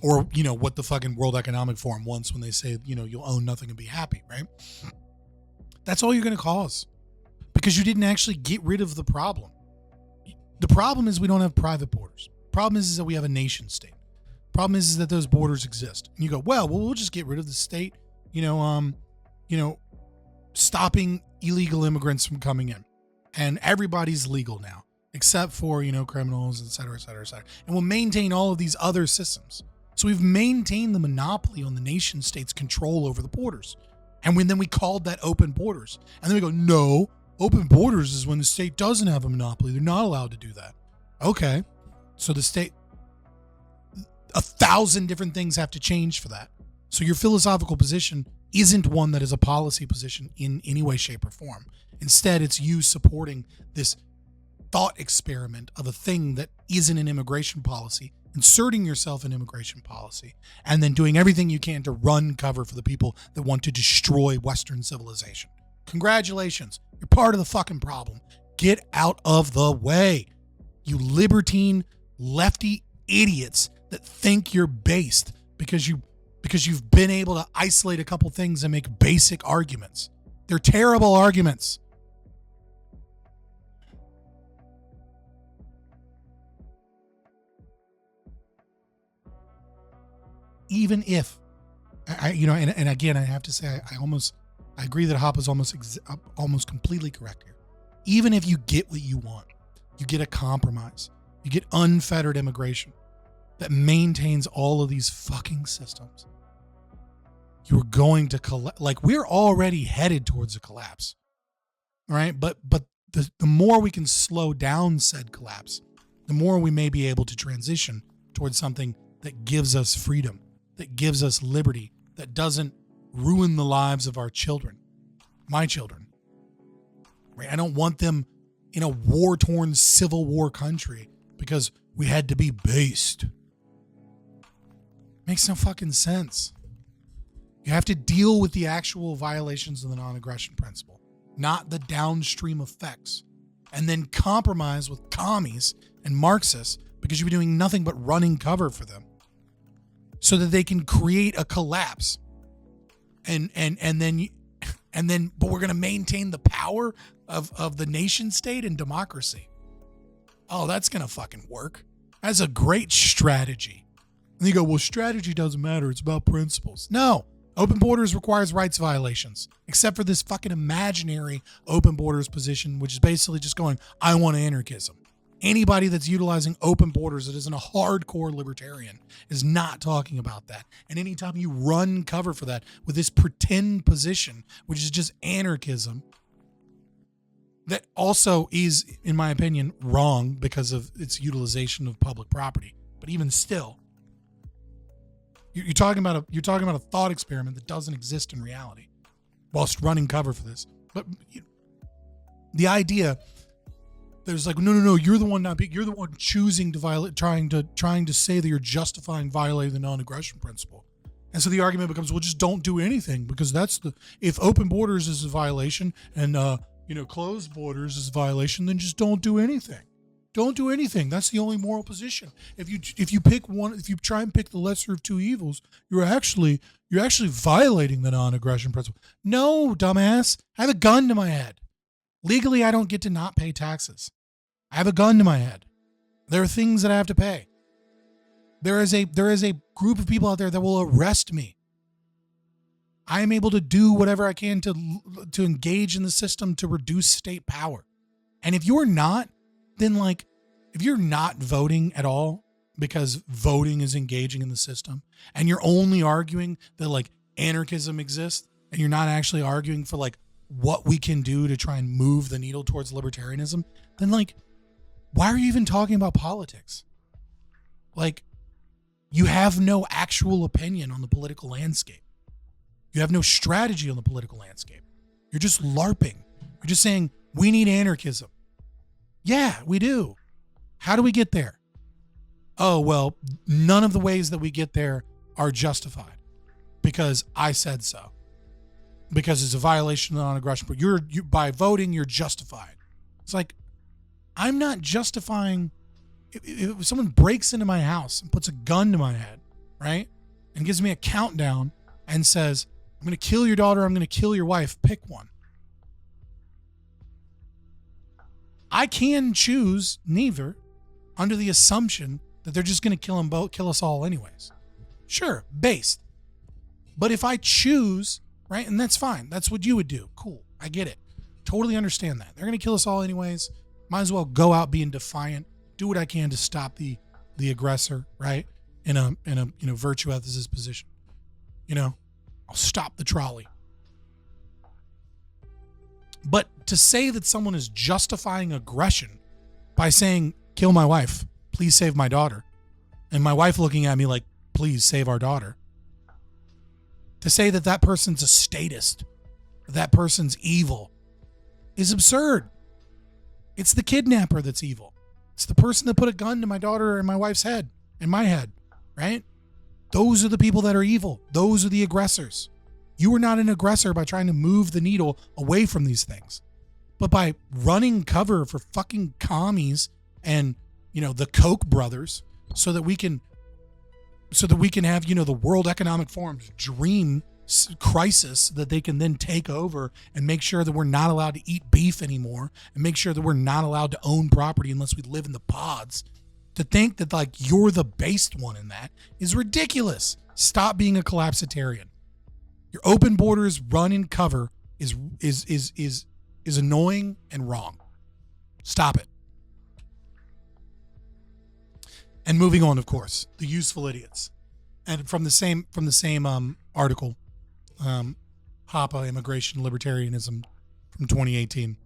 Or, what the fucking World Economic Forum wants when they say, you'll own nothing and be happy, right? That's all you're going to cause. Because you didn't actually get rid of the problem. The problem is we don't have private borders. Problem is that we have a nation state. Problem is that those borders exist. And you go, well, we'll just get rid of the state, stopping illegal immigrants from coming in. And everybody's legal now, except for, criminals, et cetera, et cetera, et cetera. And we'll maintain all of these other systems. So we've maintained the monopoly on the nation state's control over the borders. And then we called that open borders. And then we go, no, open borders is when the state doesn't have a monopoly. They're not allowed to do that. Okay. So the state, 1,000 different things have to change for that. So your philosophical position isn't one that is a policy position in any way, shape, or form. Instead, it's you supporting this thought experiment of a thing that isn't an immigration policy inserting yourself in immigration policy, and then doing everything you can to run cover for the people that want to destroy Western civilization. Congratulations. You're part of the fucking problem. Get out of the way. You libertine, lefty idiots that think you're based because you've been able to isolate a couple things and make basic arguments. They're terrible arguments. Even if, and again, I have to say, I agree that Hop is almost completely correct here. Even if you get what you want, you get a compromise, you get unfettered immigration that maintains all of these fucking systems, you're going to collapse. Like, we're already headed towards a collapse, right? But the more we can slow down said collapse, the more we may be able to transition towards something that gives us freedom, that gives us liberty, that doesn't ruin the lives of our children, my children. Right? I don't want them in a war-torn civil war country because we had to be based. Makes no fucking sense. You have to deal with the actual violations of the non-aggression principle, not the downstream effects, and then compromise with commies and Marxists because you'll be doing nothing but running cover for them so that they can create a collapse. And then but we're going to maintain the power of the nation state and democracy. Oh, that's going to fucking work. That's a great strategy. And you go, well, strategy doesn't matter. It's about principles. No, open borders requires rights violations, except for this fucking imaginary open borders position, which is basically just going, I want anarchism. Anybody that's utilizing open borders that isn't a hardcore libertarian is not talking about that. And anytime you run cover for that with this pretend position, which is just anarchism, that also is, in my opinion, wrong because of its utilization of public property. But even still, you're talking about a thought experiment that doesn't exist in reality, whilst running cover for this. But the idea. There's like, no, you're the one you're the one choosing to violate, trying to say that you're justifying violating the non-aggression principle. And so the argument becomes, well, just don't do anything because if open borders is a violation and, closed borders is a violation, then just don't do anything. Don't do anything. That's the only moral position. If you try and pick the lesser of two evils, you're actually violating the non-aggression principle. No, dumbass. I have a gun to my head. Legally, I don't get to not pay taxes. I have a gun to my head. There are things that I have to pay. There is a group of people out there that will arrest me. I am able to do whatever I can to engage in the system to reduce state power. And if you're not, then if you're not voting at all because voting is engaging in the system, and you're only arguing that anarchism exists, and you're not actually arguing for what we can do to try and move the needle towards libertarianism, then why are you even talking about politics? You have no actual opinion on the political landscape. You have no strategy on the political landscape. You're just LARPing. You're just saying, we need anarchism. Yeah, we do. How do we get there? Oh, well, none of the ways that we get there are justified because I said so. Because it's a violation of the non-aggression. But you by voting, you're justified. It's I'm not justifying. If someone breaks into my house and puts a gun to my head, right, and gives me a countdown and says, I'm going to kill your daughter, I'm going to kill your wife, pick one. I can choose neither under the assumption that they're just going to kill us all anyways. Sure, based. But if I choose, right, and that's fine. That's what you would do. Cool. I get it. Totally understand that. They're going to kill us all anyways. Might as well go out being defiant, do what I can to stop the aggressor, right? In a virtue ethicist position. I'll stop the trolley. But to say that someone is justifying aggression by saying, kill my wife, please save my daughter, and my wife looking at me like, please save our daughter. To say that person's a statist, that person's evil, is absurd. It's the kidnapper that's evil. It's the person that put a gun to my daughter and my wife's head. in my head, right? Those are the people that are evil. Those are the aggressors. You are not an aggressor by trying to move the needle away from these things, but by running cover for fucking commies and, the Koch brothers so that we can have, the World Economic Forum's dream crisis that they can then take over and make sure that we're not allowed to eat beef anymore and make sure that we're not allowed to own property unless we live in the pods. To think that like you're the based one in that is ridiculous. Stop being a collapsitarian. Your open borders run in cover is annoying and wrong. Stop it. And moving on, of course, the useful idiots. And from the same article, Papa Immigration Libertarianism from 2018.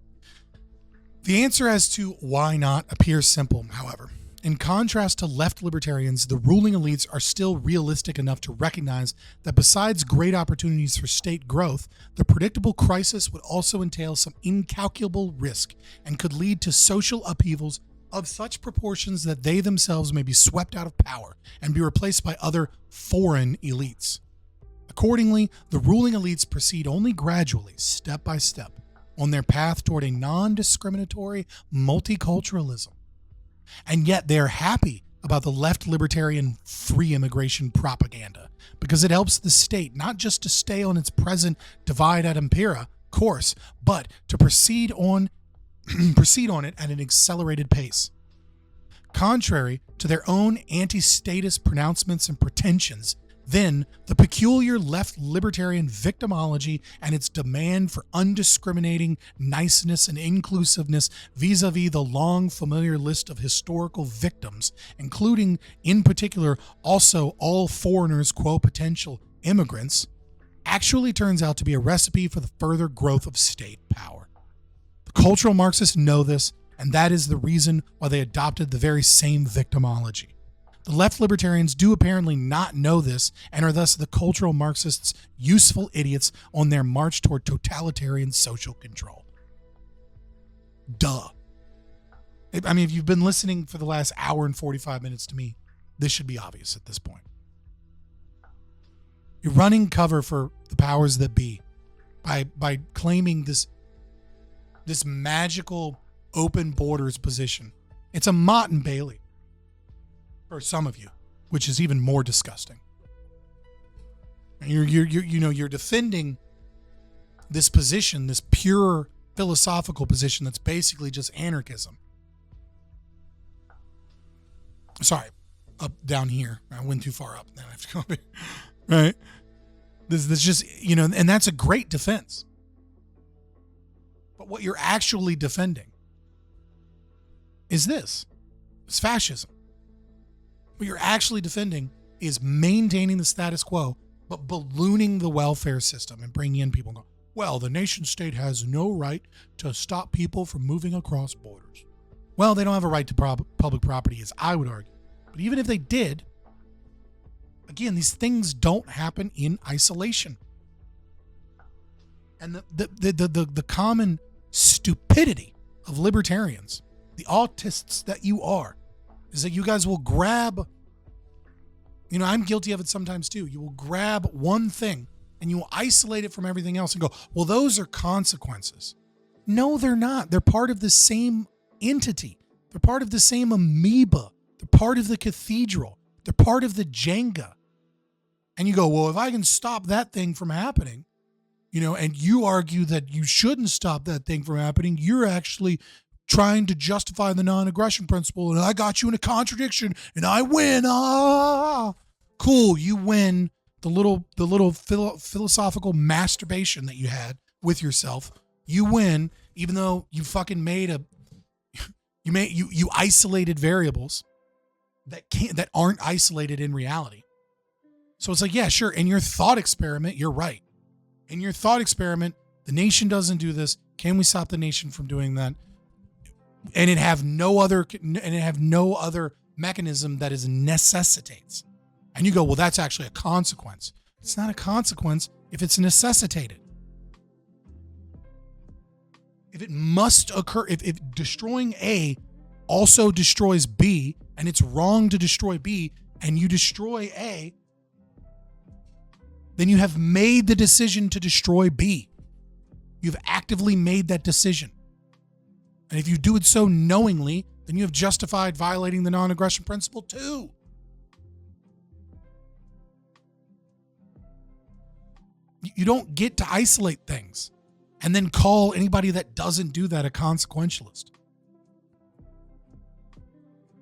The answer as to why not appears simple, however. In contrast to left libertarians, the ruling elites are still realistic enough to recognize that besides great opportunities for state growth, the predictable crisis would also entail some incalculable risk and could lead to social upheavals of such proportions that they themselves may be swept out of power and be replaced by other foreign elites. Accordingly, the ruling elites proceed only gradually, step by step, on their path toward a non-discriminatory multiculturalism. And yet they're happy about the left libertarian free immigration propaganda because it helps the state not just to stay on its present divide ad impera course, but to proceed on it at an accelerated pace. Contrary to their own anti-statist pronouncements and pretensions, then the peculiar left libertarian victimology and its demand for undiscriminating niceness and inclusiveness vis-a-vis the long familiar list of historical victims, including in particular also all foreigners quo potential immigrants, actually turns out to be a recipe for the further growth of state power. The cultural Marxists know this, and that is the reason why they adopted the very same victimology. The left libertarians do apparently not know this and are thus the cultural Marxists' useful idiots on their march toward totalitarian social control. Duh. I mean, if you've been listening for the last hour and 45 minutes to me, this should be obvious at this point. You're running cover for the powers that be by claiming this magical open borders position. It's a Mott and Bailey. For some of you, which is even more disgusting. You're defending this position, this pure philosophical position that's basically just anarchism. Sorry, up down here. I went too far up. Then I have to go right. This just and that's a great defense. But what you're actually defending is this: it's fascism. What you're actually defending is maintaining the status quo, but ballooning the welfare system and bringing in people and go, well, the nation state has no right to stop people from moving across borders. Well, they don't have a right to public property, as I would argue. But even if they did, again, these things don't happen in isolation. And the common stupidity of libertarians, the autists that you are, is that you guys will grab, I'm guilty of it sometimes too. You will grab one thing and you will isolate it from everything else and go, well, those are consequences. No, they're not. They're part of the same entity. They're part of the same amoeba. They're part of the cathedral. They're part of the Jenga. And you go, well, if I can stop that thing from happening, and you argue that you shouldn't stop that thing from happening, you're actually trying to justify the non-aggression principle, and I got you in a contradiction, and I win. Cool, you win the little philosophical masturbation that you had with yourself. You win, even though you fucking you isolated variables that aren't isolated in reality. So it's like, yeah, sure. In your thought experiment, you're right. In your thought experiment, the nation doesn't do this. Can we stop the nation from doing that? And it have no other mechanism that is necessitates. And you go, well, that's actually a consequence. It's not a consequence if it's necessitated. If it must occur, if destroying A also destroys B, and it's wrong to destroy B, and you destroy A, then you have made the decision to destroy B. You've actively made that decision. And if you do it so knowingly, then you have justified violating the non-aggression principle too. You don't get to isolate things and then call anybody that doesn't do that a consequentialist.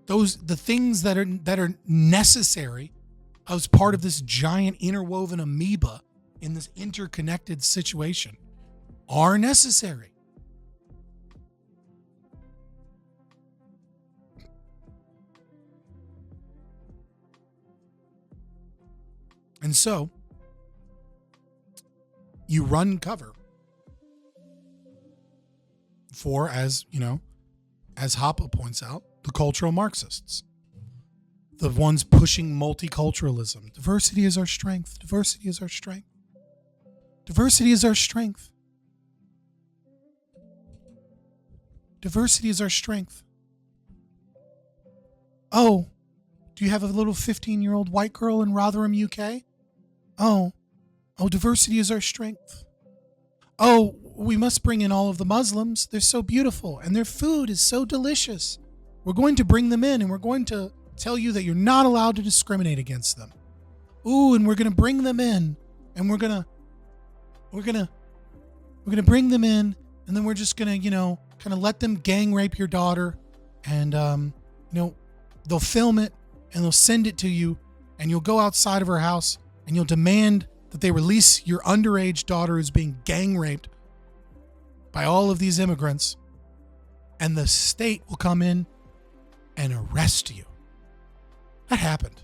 The things that are necessary as part of this giant interwoven amoeba in this interconnected situation are necessary. And so you run cover for, as Hoppe points out, the cultural Marxists, the ones pushing multiculturalism. Diversity is our strength. Diversity is our strength. Diversity is our strength. Diversity is our strength. Oh, do you have a little 15-year-old white girl in Rotherham, UK? Oh, diversity is our strength. Oh, we must bring in all of the Muslims. They're so beautiful and their food is so delicious. We're going to bring them in and we're going to tell you that you're not allowed to discriminate against them. Ooh, and we're going to bring them in and we're going to bring them in and then we're just going to, kind of let them gang rape your daughter and, they'll film it and they'll send it to you and you'll go outside of her house and you'll demand that they release your underage daughter who's being gang raped by all of these immigrants, and the state will come in and arrest you. That happened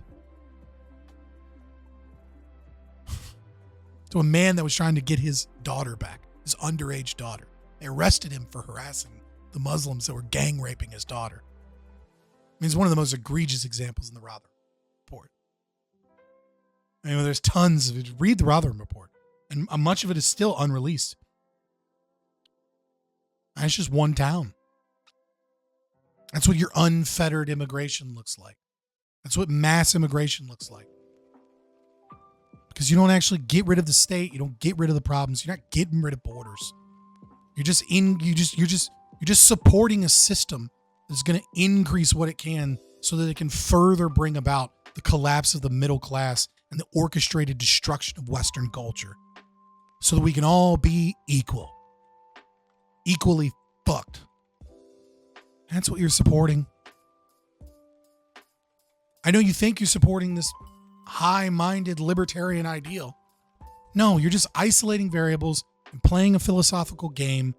to a man that was trying to get his daughter back, his underage daughter. They arrested him for harassing the Muslims that were gang raping his daughter. I mean, it's one of the most egregious examples in the Rotherham report. I mean, there's tons of it. Read the Rotherham report, and much of it is still unreleased. And it's just one town. That's what your unfettered immigration looks like. That's what mass immigration looks like. Because you don't actually get rid of the state. You don't get rid of the problems. You're not getting rid of borders. You're just supporting a system that's going to increase what it can so that it can further bring about the collapse of the middle class and the orchestrated destruction of Western culture so that we can all be equally fucked. That's what you're supporting. I know you think you're supporting this high-minded libertarian ideal. No, you're just isolating variables and playing a philosophical game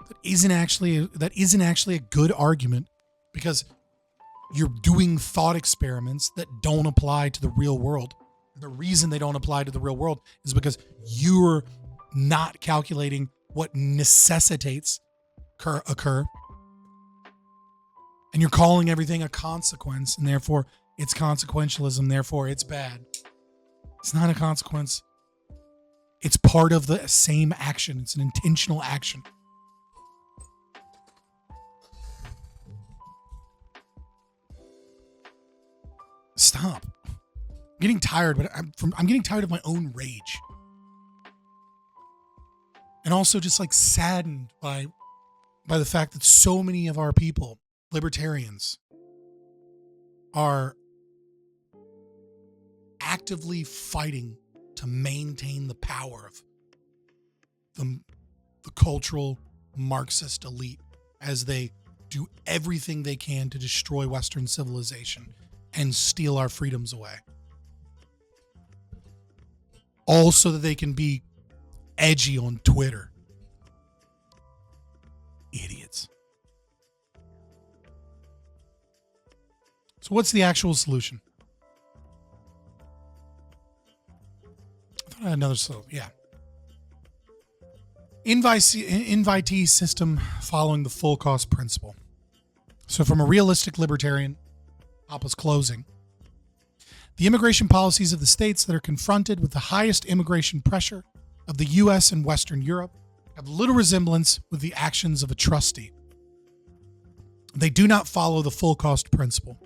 that isn't actually a good argument because you're doing thought experiments that don't apply to the real world. The reason they don't apply to the real world is because you're not calculating what necessitates occur. And you're calling everything a consequence, and therefore it's consequentialism, therefore it's bad. It's not a consequence. It's part of the same action. It's an intentional action. Stop. I'm getting tired, but I'm getting tired of my own rage. And also just like saddened by the fact that so many of our people, libertarians, are actively fighting to maintain the power of the cultural Marxist elite as they do everything they can to destroy Western civilization and steal our freedoms away. All so that they can be edgy on Twitter. Idiots. So what's the actual solution? I thought I had another solution. Yeah. Invitee system following the full cost principle. So from a realistic libertarian, Hoppe's closing, the immigration policies of the states that are confronted with the highest immigration pressure of the U.S. and Western Europe have little resemblance with the actions of a trustee. They do not follow the full cost principle.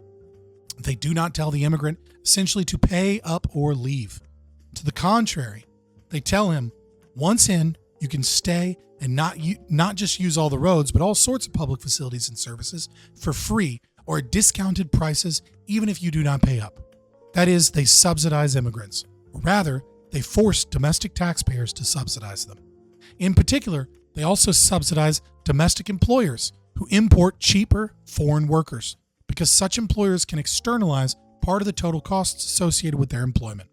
They do not tell the immigrant essentially to pay up or leave. To the contrary, they tell him, once in, you can stay and not just use all the roads, but all sorts of public facilities and services for free or at discounted prices, even if you do not pay up. That is, they subsidize immigrants. Or rather, they force domestic taxpayers to subsidize them. In particular, they also subsidize domestic employers who import cheaper foreign workers, because such employers can externalize part of the total costs associated with their employment.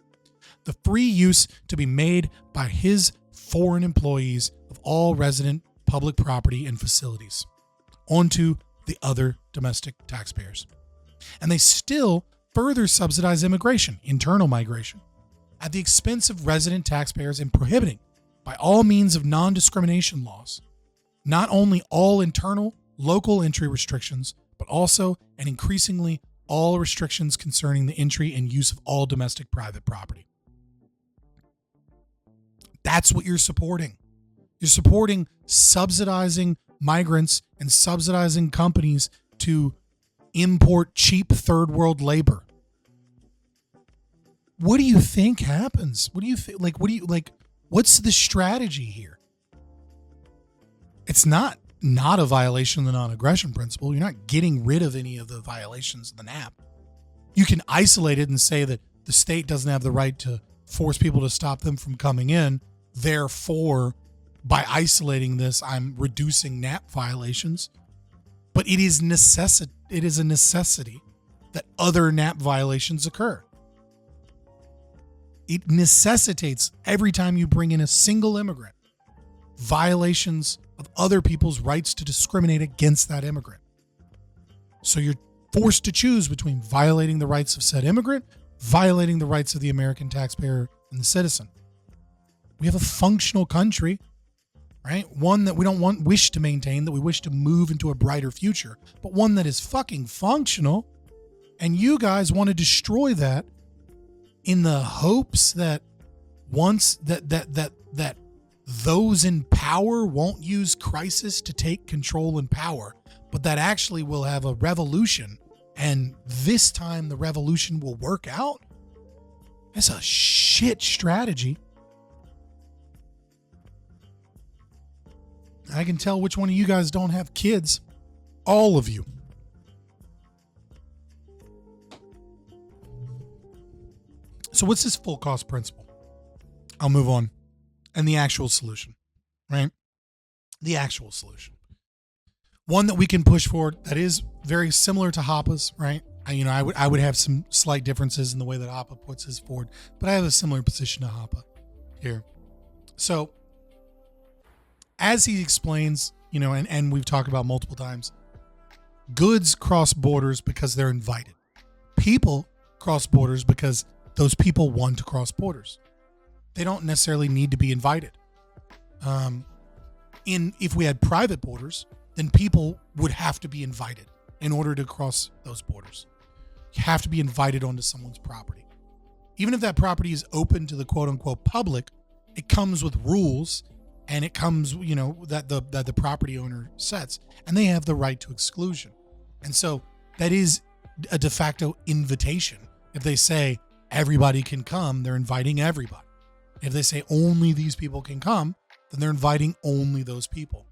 The free use to be made by his foreign employees of all resident public property and facilities onto the other domestic taxpayers. And they still further subsidize immigration, internal migration, at the expense of resident taxpayers and prohibiting, by all means of non-discrimination laws, not only all internal, local entry restrictions, but also and increasingly all restrictions concerning the entry and use of all domestic private property. That's what you're supporting. You're supporting subsidizing migrants and subsidizing companies to import cheap third world labor. What do you think happens? What do you think? What's the strategy here? It's not a violation of the non-aggression principle. You're not getting rid of any of the violations of the NAP. You can isolate it and say that the state doesn't have the right to force people to stop them from coming in. Therefore, by isolating this, I'm reducing NAP violations. But it is a necessity that other NAP violations occur. It necessitates, every time you bring in a single immigrant, violations of other people's rights to discriminate against that immigrant. So you're forced to choose between violating the rights of said immigrant, violating the rights of the American taxpayer and the citizen. We have a functional country, right? One that we don't wish to maintain, that we wish to move into a brighter future, but one that is fucking functional. And you guys want to destroy that in the hopes that once that those in power won't use crisis to take control and power, but that actually will have a revolution, and this time the revolution will work out. That's a shit strategy. I can tell which one of you guys don't have kids. All of you. So what's this full cost principle? I'll move on. And the actual solution, right? The actual solution. One that we can push forward that is very similar to Hoppa's, right? I would have some slight differences in the way that Hoppa puts his forward, but I have a similar position to Hoppa here. So as he explains, and we've talked about multiple times, goods cross borders because they're invited. People cross borders because those people want to cross borders. They don't necessarily need to be invited. If we had private borders, then people would have to be invited in order to cross those borders. You have to be invited onto someone's property. Even if that property is open to the quote unquote public, it comes with rules, and it comes, that the property owner sets, and they have the right to exclusion. And so that is a de facto invitation. If they say everybody can come, they're inviting everybody. If they say only these people can come, then they're inviting only those people.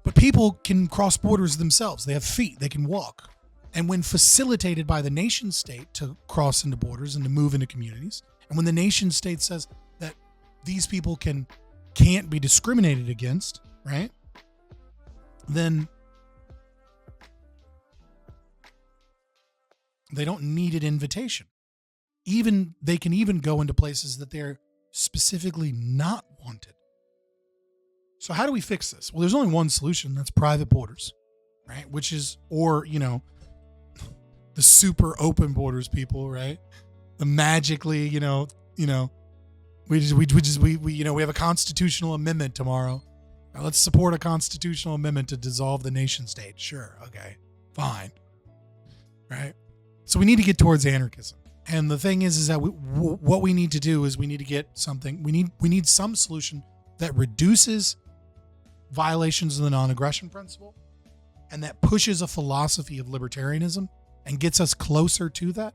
But people can cross borders themselves. They have feet, they can walk. And when facilitated by the nation state to cross into borders and to move into communities, and when the nation state says that these people can't be discriminated against, right? Then they don't need an invitation. They can even go into places that they're specifically not wanted. So how do we fix this? Well, there's only one solution. That's private borders, right? Or the super open borders people, right? The magically, we have a constitutional amendment tomorrow. Now let's support a constitutional amendment to dissolve the nation state. Sure. Okay, fine. Right. So we need to get towards anarchism. And the thing is that what we need to do is we need to get something. We need some solution that reduces violations of the non-aggression principle, and that pushes a philosophy of libertarianism and gets us closer to that.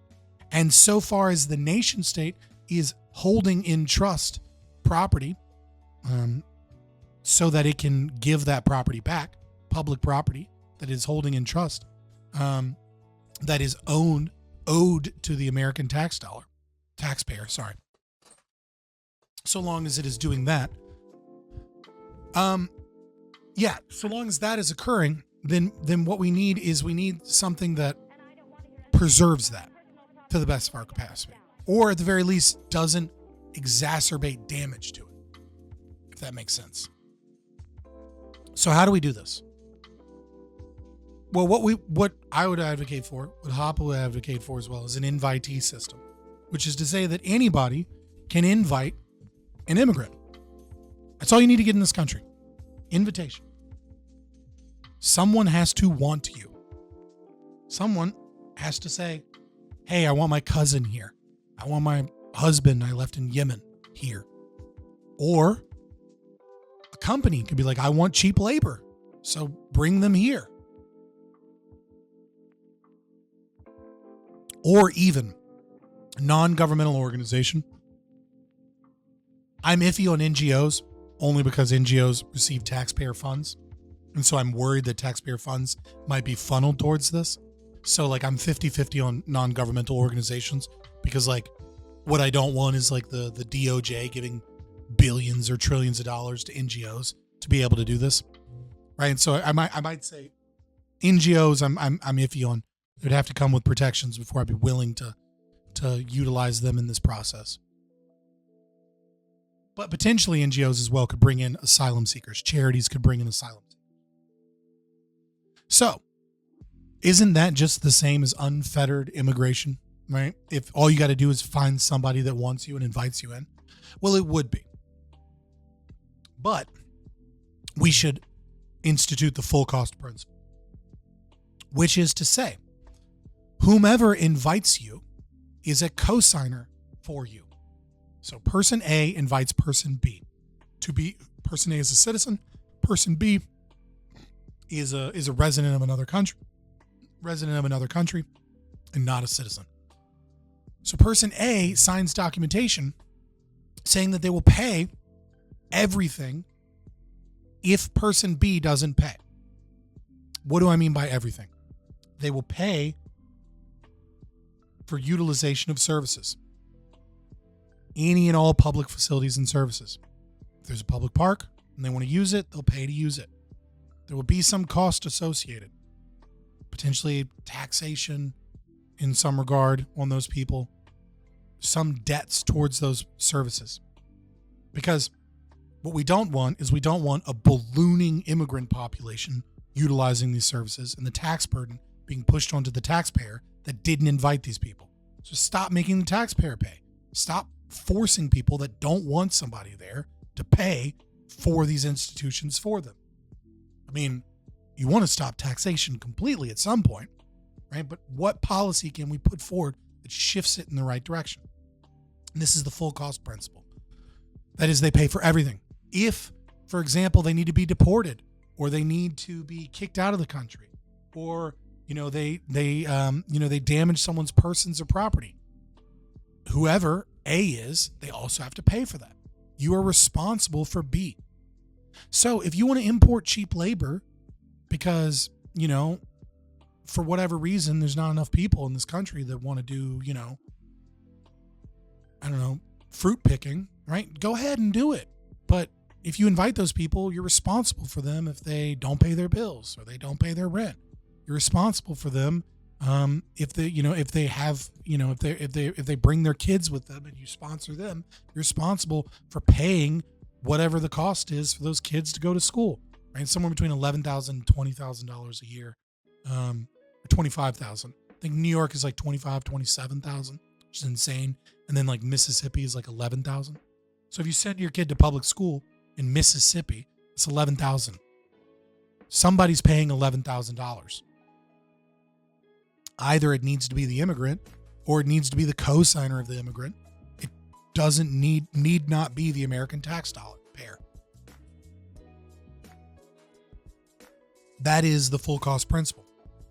And so far as the nation state is holding in trust property, so that it can give that property back, public property that is holding in trust, that is owed to the American taxpayer, sorry. So long as it is doing that, so long as that is occurring, then what we need something that preserves that to the best of our capacity, or at the very least doesn't exacerbate damage to it, if that makes sense. So how do we do this? Well, what I would advocate for, what Hoppe would advocate for as well, is an invitee system, which is to say that anybody can invite an immigrant. That's all you need to get in this country. Invitation. Someone has to want you. Someone has to say, hey, I want my cousin here. I want my husband I left in Yemen here. Or a company could be like, I want cheap labor, so bring them here. Or even a non-governmental organization. I'm iffy on NGOs only because NGOs receive taxpayer funds. And so I'm worried that taxpayer funds might be funneled towards this. So like I'm 50-50 on non-governmental organizations, because like what I don't want is like the DOJ giving billions or trillions of dollars to NGOs to be able to do this. Right. And so I might say NGOs I'm iffy on. They'd have to come with protections before I'd be willing to utilize them in this process. But potentially NGOs as well could bring in asylum seekers. Charities could bring in asylum seekers. So, isn't that just the same as unfettered immigration, right? If all you got to do is find somebody that wants you and invites you in. Well, it would be. But we should institute the full cost principle, which is to say, whomever invites you is a cosigner for you. So person A invites person B to be. Person A is a citizen. Person B is a resident of another country. And not a citizen. So person A signs documentation saying that they will pay everything if person B doesn't pay. What do I mean by everything? They will pay for utilization of services. Any and all public facilities and services. If there's a public park and they want to use it, they'll pay to use it. There will be some cost associated. Potentially taxation in some regard on those people. Some debts towards those services. Because what we don't want is a ballooning immigrant population utilizing these services and the tax burden being pushed onto the taxpayer that didn't invite these people. So stop making the taxpayer pay. Stop forcing people that don't want somebody there to pay for these institutions for them. I mean, you want to stop taxation completely at some point, right? But what policy can we put forward that shifts it in the right direction? And this is the full cost principle. That is, they pay for everything. If, for example, they need to be deported, or they need to be kicked out of the country, or they damage someone's persons or property, whoever A is, they also have to pay for that. You are responsible for B. So if you want to import cheap labor because, for whatever reason, there's not enough people in this country that want to do, fruit picking, right? Go ahead and do it. But if you invite those people, you're responsible for them if they don't pay their bills or they don't pay their rent. You're responsible for them if they bring their kids with them and you sponsor them. You're responsible for paying whatever the cost is for those kids to go to school. Right, somewhere between $11,000 and $20,000 a year, or $25,000. I think New York is like $25,000, $27,000, which is insane. And then like Mississippi is like $11,000. So if you send your kid to public school in Mississippi, it's $11,000. Somebody's paying $11,000. Either it needs to be the immigrant, or it needs to be the cosigner of the immigrant. It doesn't need not be the American taxpayer. That is the full cost principle.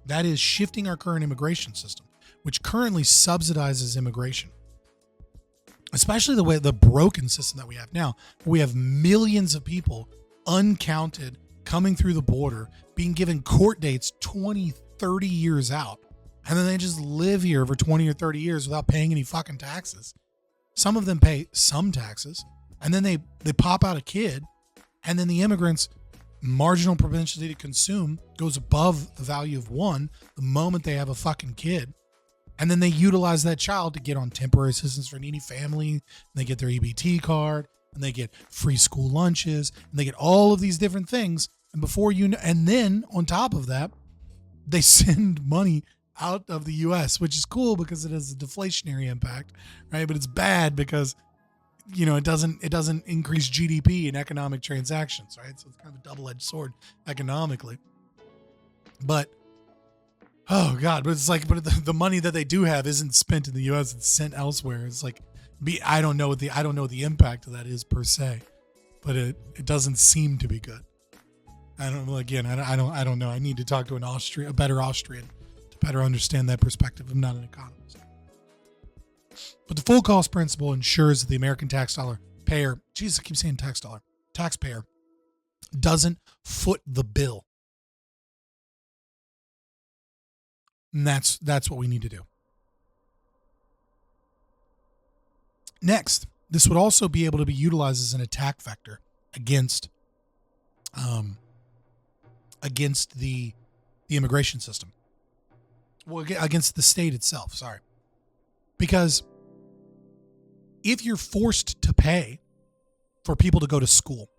That is shifting our current immigration system, which currently subsidizes immigration. Especially the broken system that we have now. We have millions of people uncounted coming through the border, being given court dates 20, 30 years out. And then they just live here for 20 or 30 years without paying any fucking taxes. Some of them pay some taxes, and then they pop out a kid, and then the immigrants' marginal propensity to consume goes above the value of one the moment they have a fucking kid. And then they utilize that child to get on temporary assistance for needy family, and they get their EBT card, and they get free school lunches, and they get all of these different things. And before you know, and then on top of that, they send money out of the U.S., which is cool because it has a deflationary impact, right? But it's bad because, you know, it doesn't increase GDP and economic transactions, right? So it's kind of a double-edged sword economically. But oh God, but it's like, but the money that they do have isn't spent in the U.S. It's sent elsewhere. It's like, I don't know what the impact of that is per se, but it doesn't seem to be good. I don't know. Again, I don't know. I need to talk to a better Austrian to better understand that perspective. I'm not an economist. But the full cost principle ensures that the American taxpayer, Jesus, I keep saying taxpayer, doesn't foot the bill. And that's what we need to do. Next, this would also be able to be utilized as an attack vector against the immigration system. Well, against the state itself, sorry. Because if you're forced to pay for people to go to school,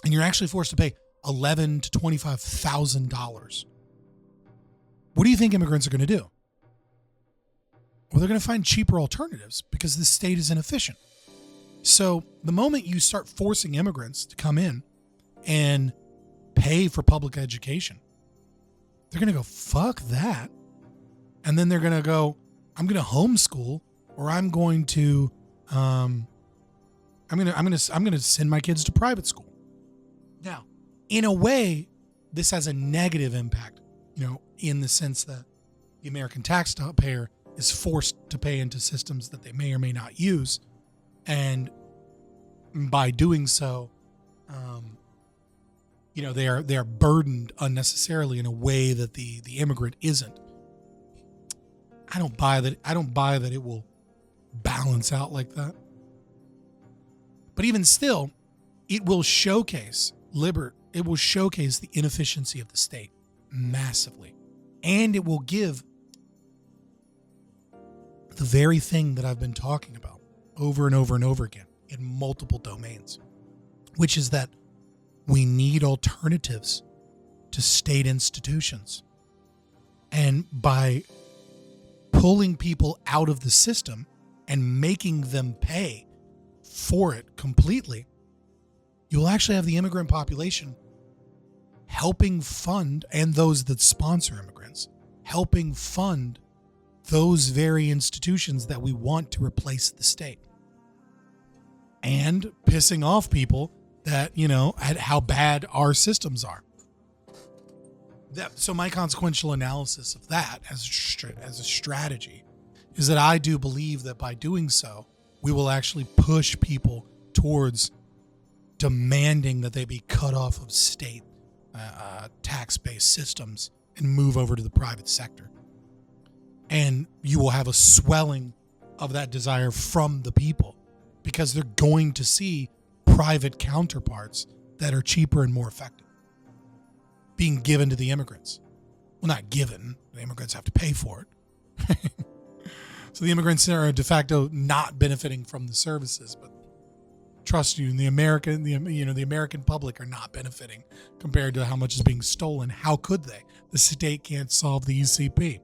and you're actually forced to pay $11,000 to $25,000, what do you think immigrants are going to do? Well, they're going to find cheaper alternatives because the state is inefficient. So the moment you start forcing immigrants to come in and pay for public education, they're going to go, fuck that. And then they're going to go, I'm going to homeschool, or I'm going to send my kids to private school. Now, in a way, this has a negative impact, you know, in the sense that the American taxpayer is forced to pay into systems that they may or may not use. And by doing so, you know, they are burdened unnecessarily in a way that the immigrant isn't. I don't buy that it will balance out like that. But even still, it will showcase the inefficiency of the state massively. And it will give the very thing that I've been talking about over and over and over again in multiple domains, which is that we need alternatives to state institutions. And by pulling people out of the system and making them pay for it completely, you'll actually have the immigrant population helping fund, and those that sponsor immigrants, helping fund those very institutions that we want to replace the state. And pissing off people that, you know, at how bad our systems are. So my consequential analysis of that as a strategy is that I do believe that by doing so, we will actually push people towards demanding that they be cut off of state tax-based systems and move over to the private sector. And you will have a swelling of that desire from the people because they're going to see private counterparts that are cheaper and more effective being given to the immigrants. Well, not given. The immigrants have to pay for it. So the immigrants are de facto not benefiting from the services, but trust you, the American public are not benefiting compared to how much is being stolen. How could they? The state can't solve the UCP.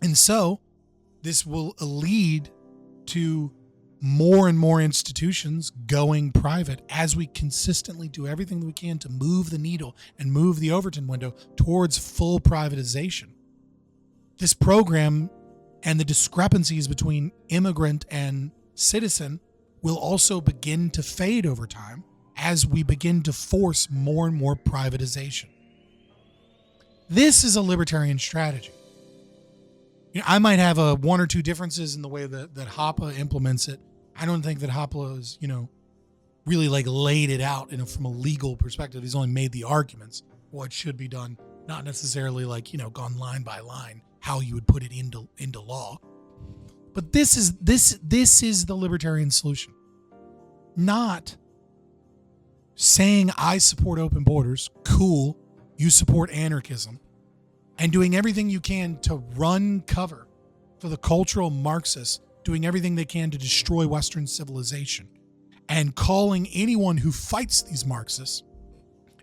And so this will lead to more and more institutions going private as we consistently do everything that we can to move the needle and move the Overton window towards full privatization. This program and the discrepancies between immigrant and citizen will also begin to fade over time as we begin to force more and more privatization. This is a libertarian strategy. I might have a one or two differences in the way that Hoppe implements it. I don't think that Hoppe is, really like laid it out from a legal perspective. He's only made the arguments what should be done, not necessarily like, gone line by line how you would put it into law. But this is the libertarian solution. Not saying I support open borders, cool, you support anarchism, and doing everything you can to run cover for the cultural Marxists, doing everything they can to destroy Western civilization, and calling anyone who fights these Marxists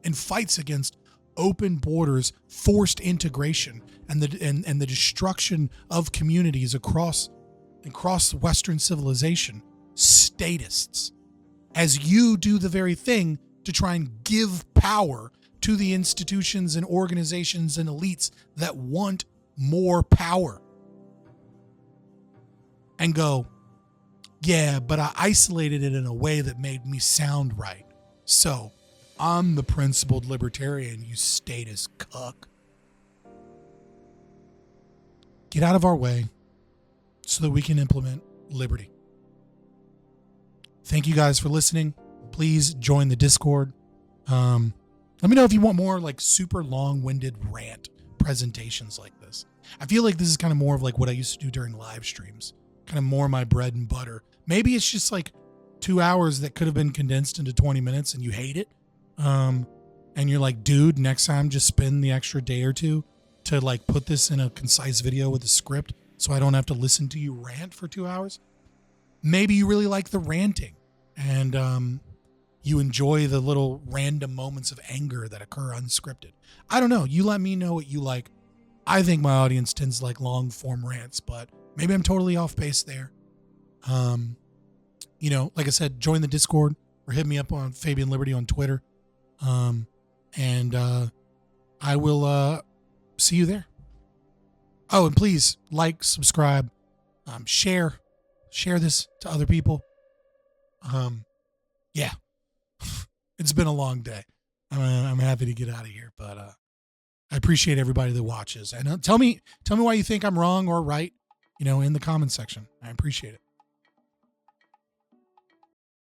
and fights against open borders, forced integration, and the destruction of communities across Western civilization, statists, as you do the very thing to try and give power to the institutions and organizations and elites that want more power. And go, yeah, but I isolated it in a way that made me sound right. So I'm the principled libertarian, you statist cuck. Get out of our way so that we can implement liberty. Thank you guys for listening. Please join the Discord. Let me know if you want more like super long-winded rant presentations like this. I feel like this is kind of more of like what I used to do during live streams. Kind of more my bread and butter. Maybe it's just like 2 hours that could have been condensed into 20 minutes and you hate it. And you're like, dude, next time just spend the extra day or two to like put this in a concise video with a script so I don't have to listen to you rant for 2 hours. Maybe you really like the ranting and you enjoy the little random moments of anger that occur unscripted. I don't know. You let me know what you like. I think my audience tends to like long form rants, but maybe I'm totally off base there. Like I said, join the Discord or hit me up on Fabian Liberty on Twitter. And I will see you there. Oh, and please like, subscribe, share this to other people. Yeah, it's been a long day. I'm happy to get out of here, but I appreciate everybody that watches. And tell me why you think I'm wrong or right, in the comments section. I appreciate it.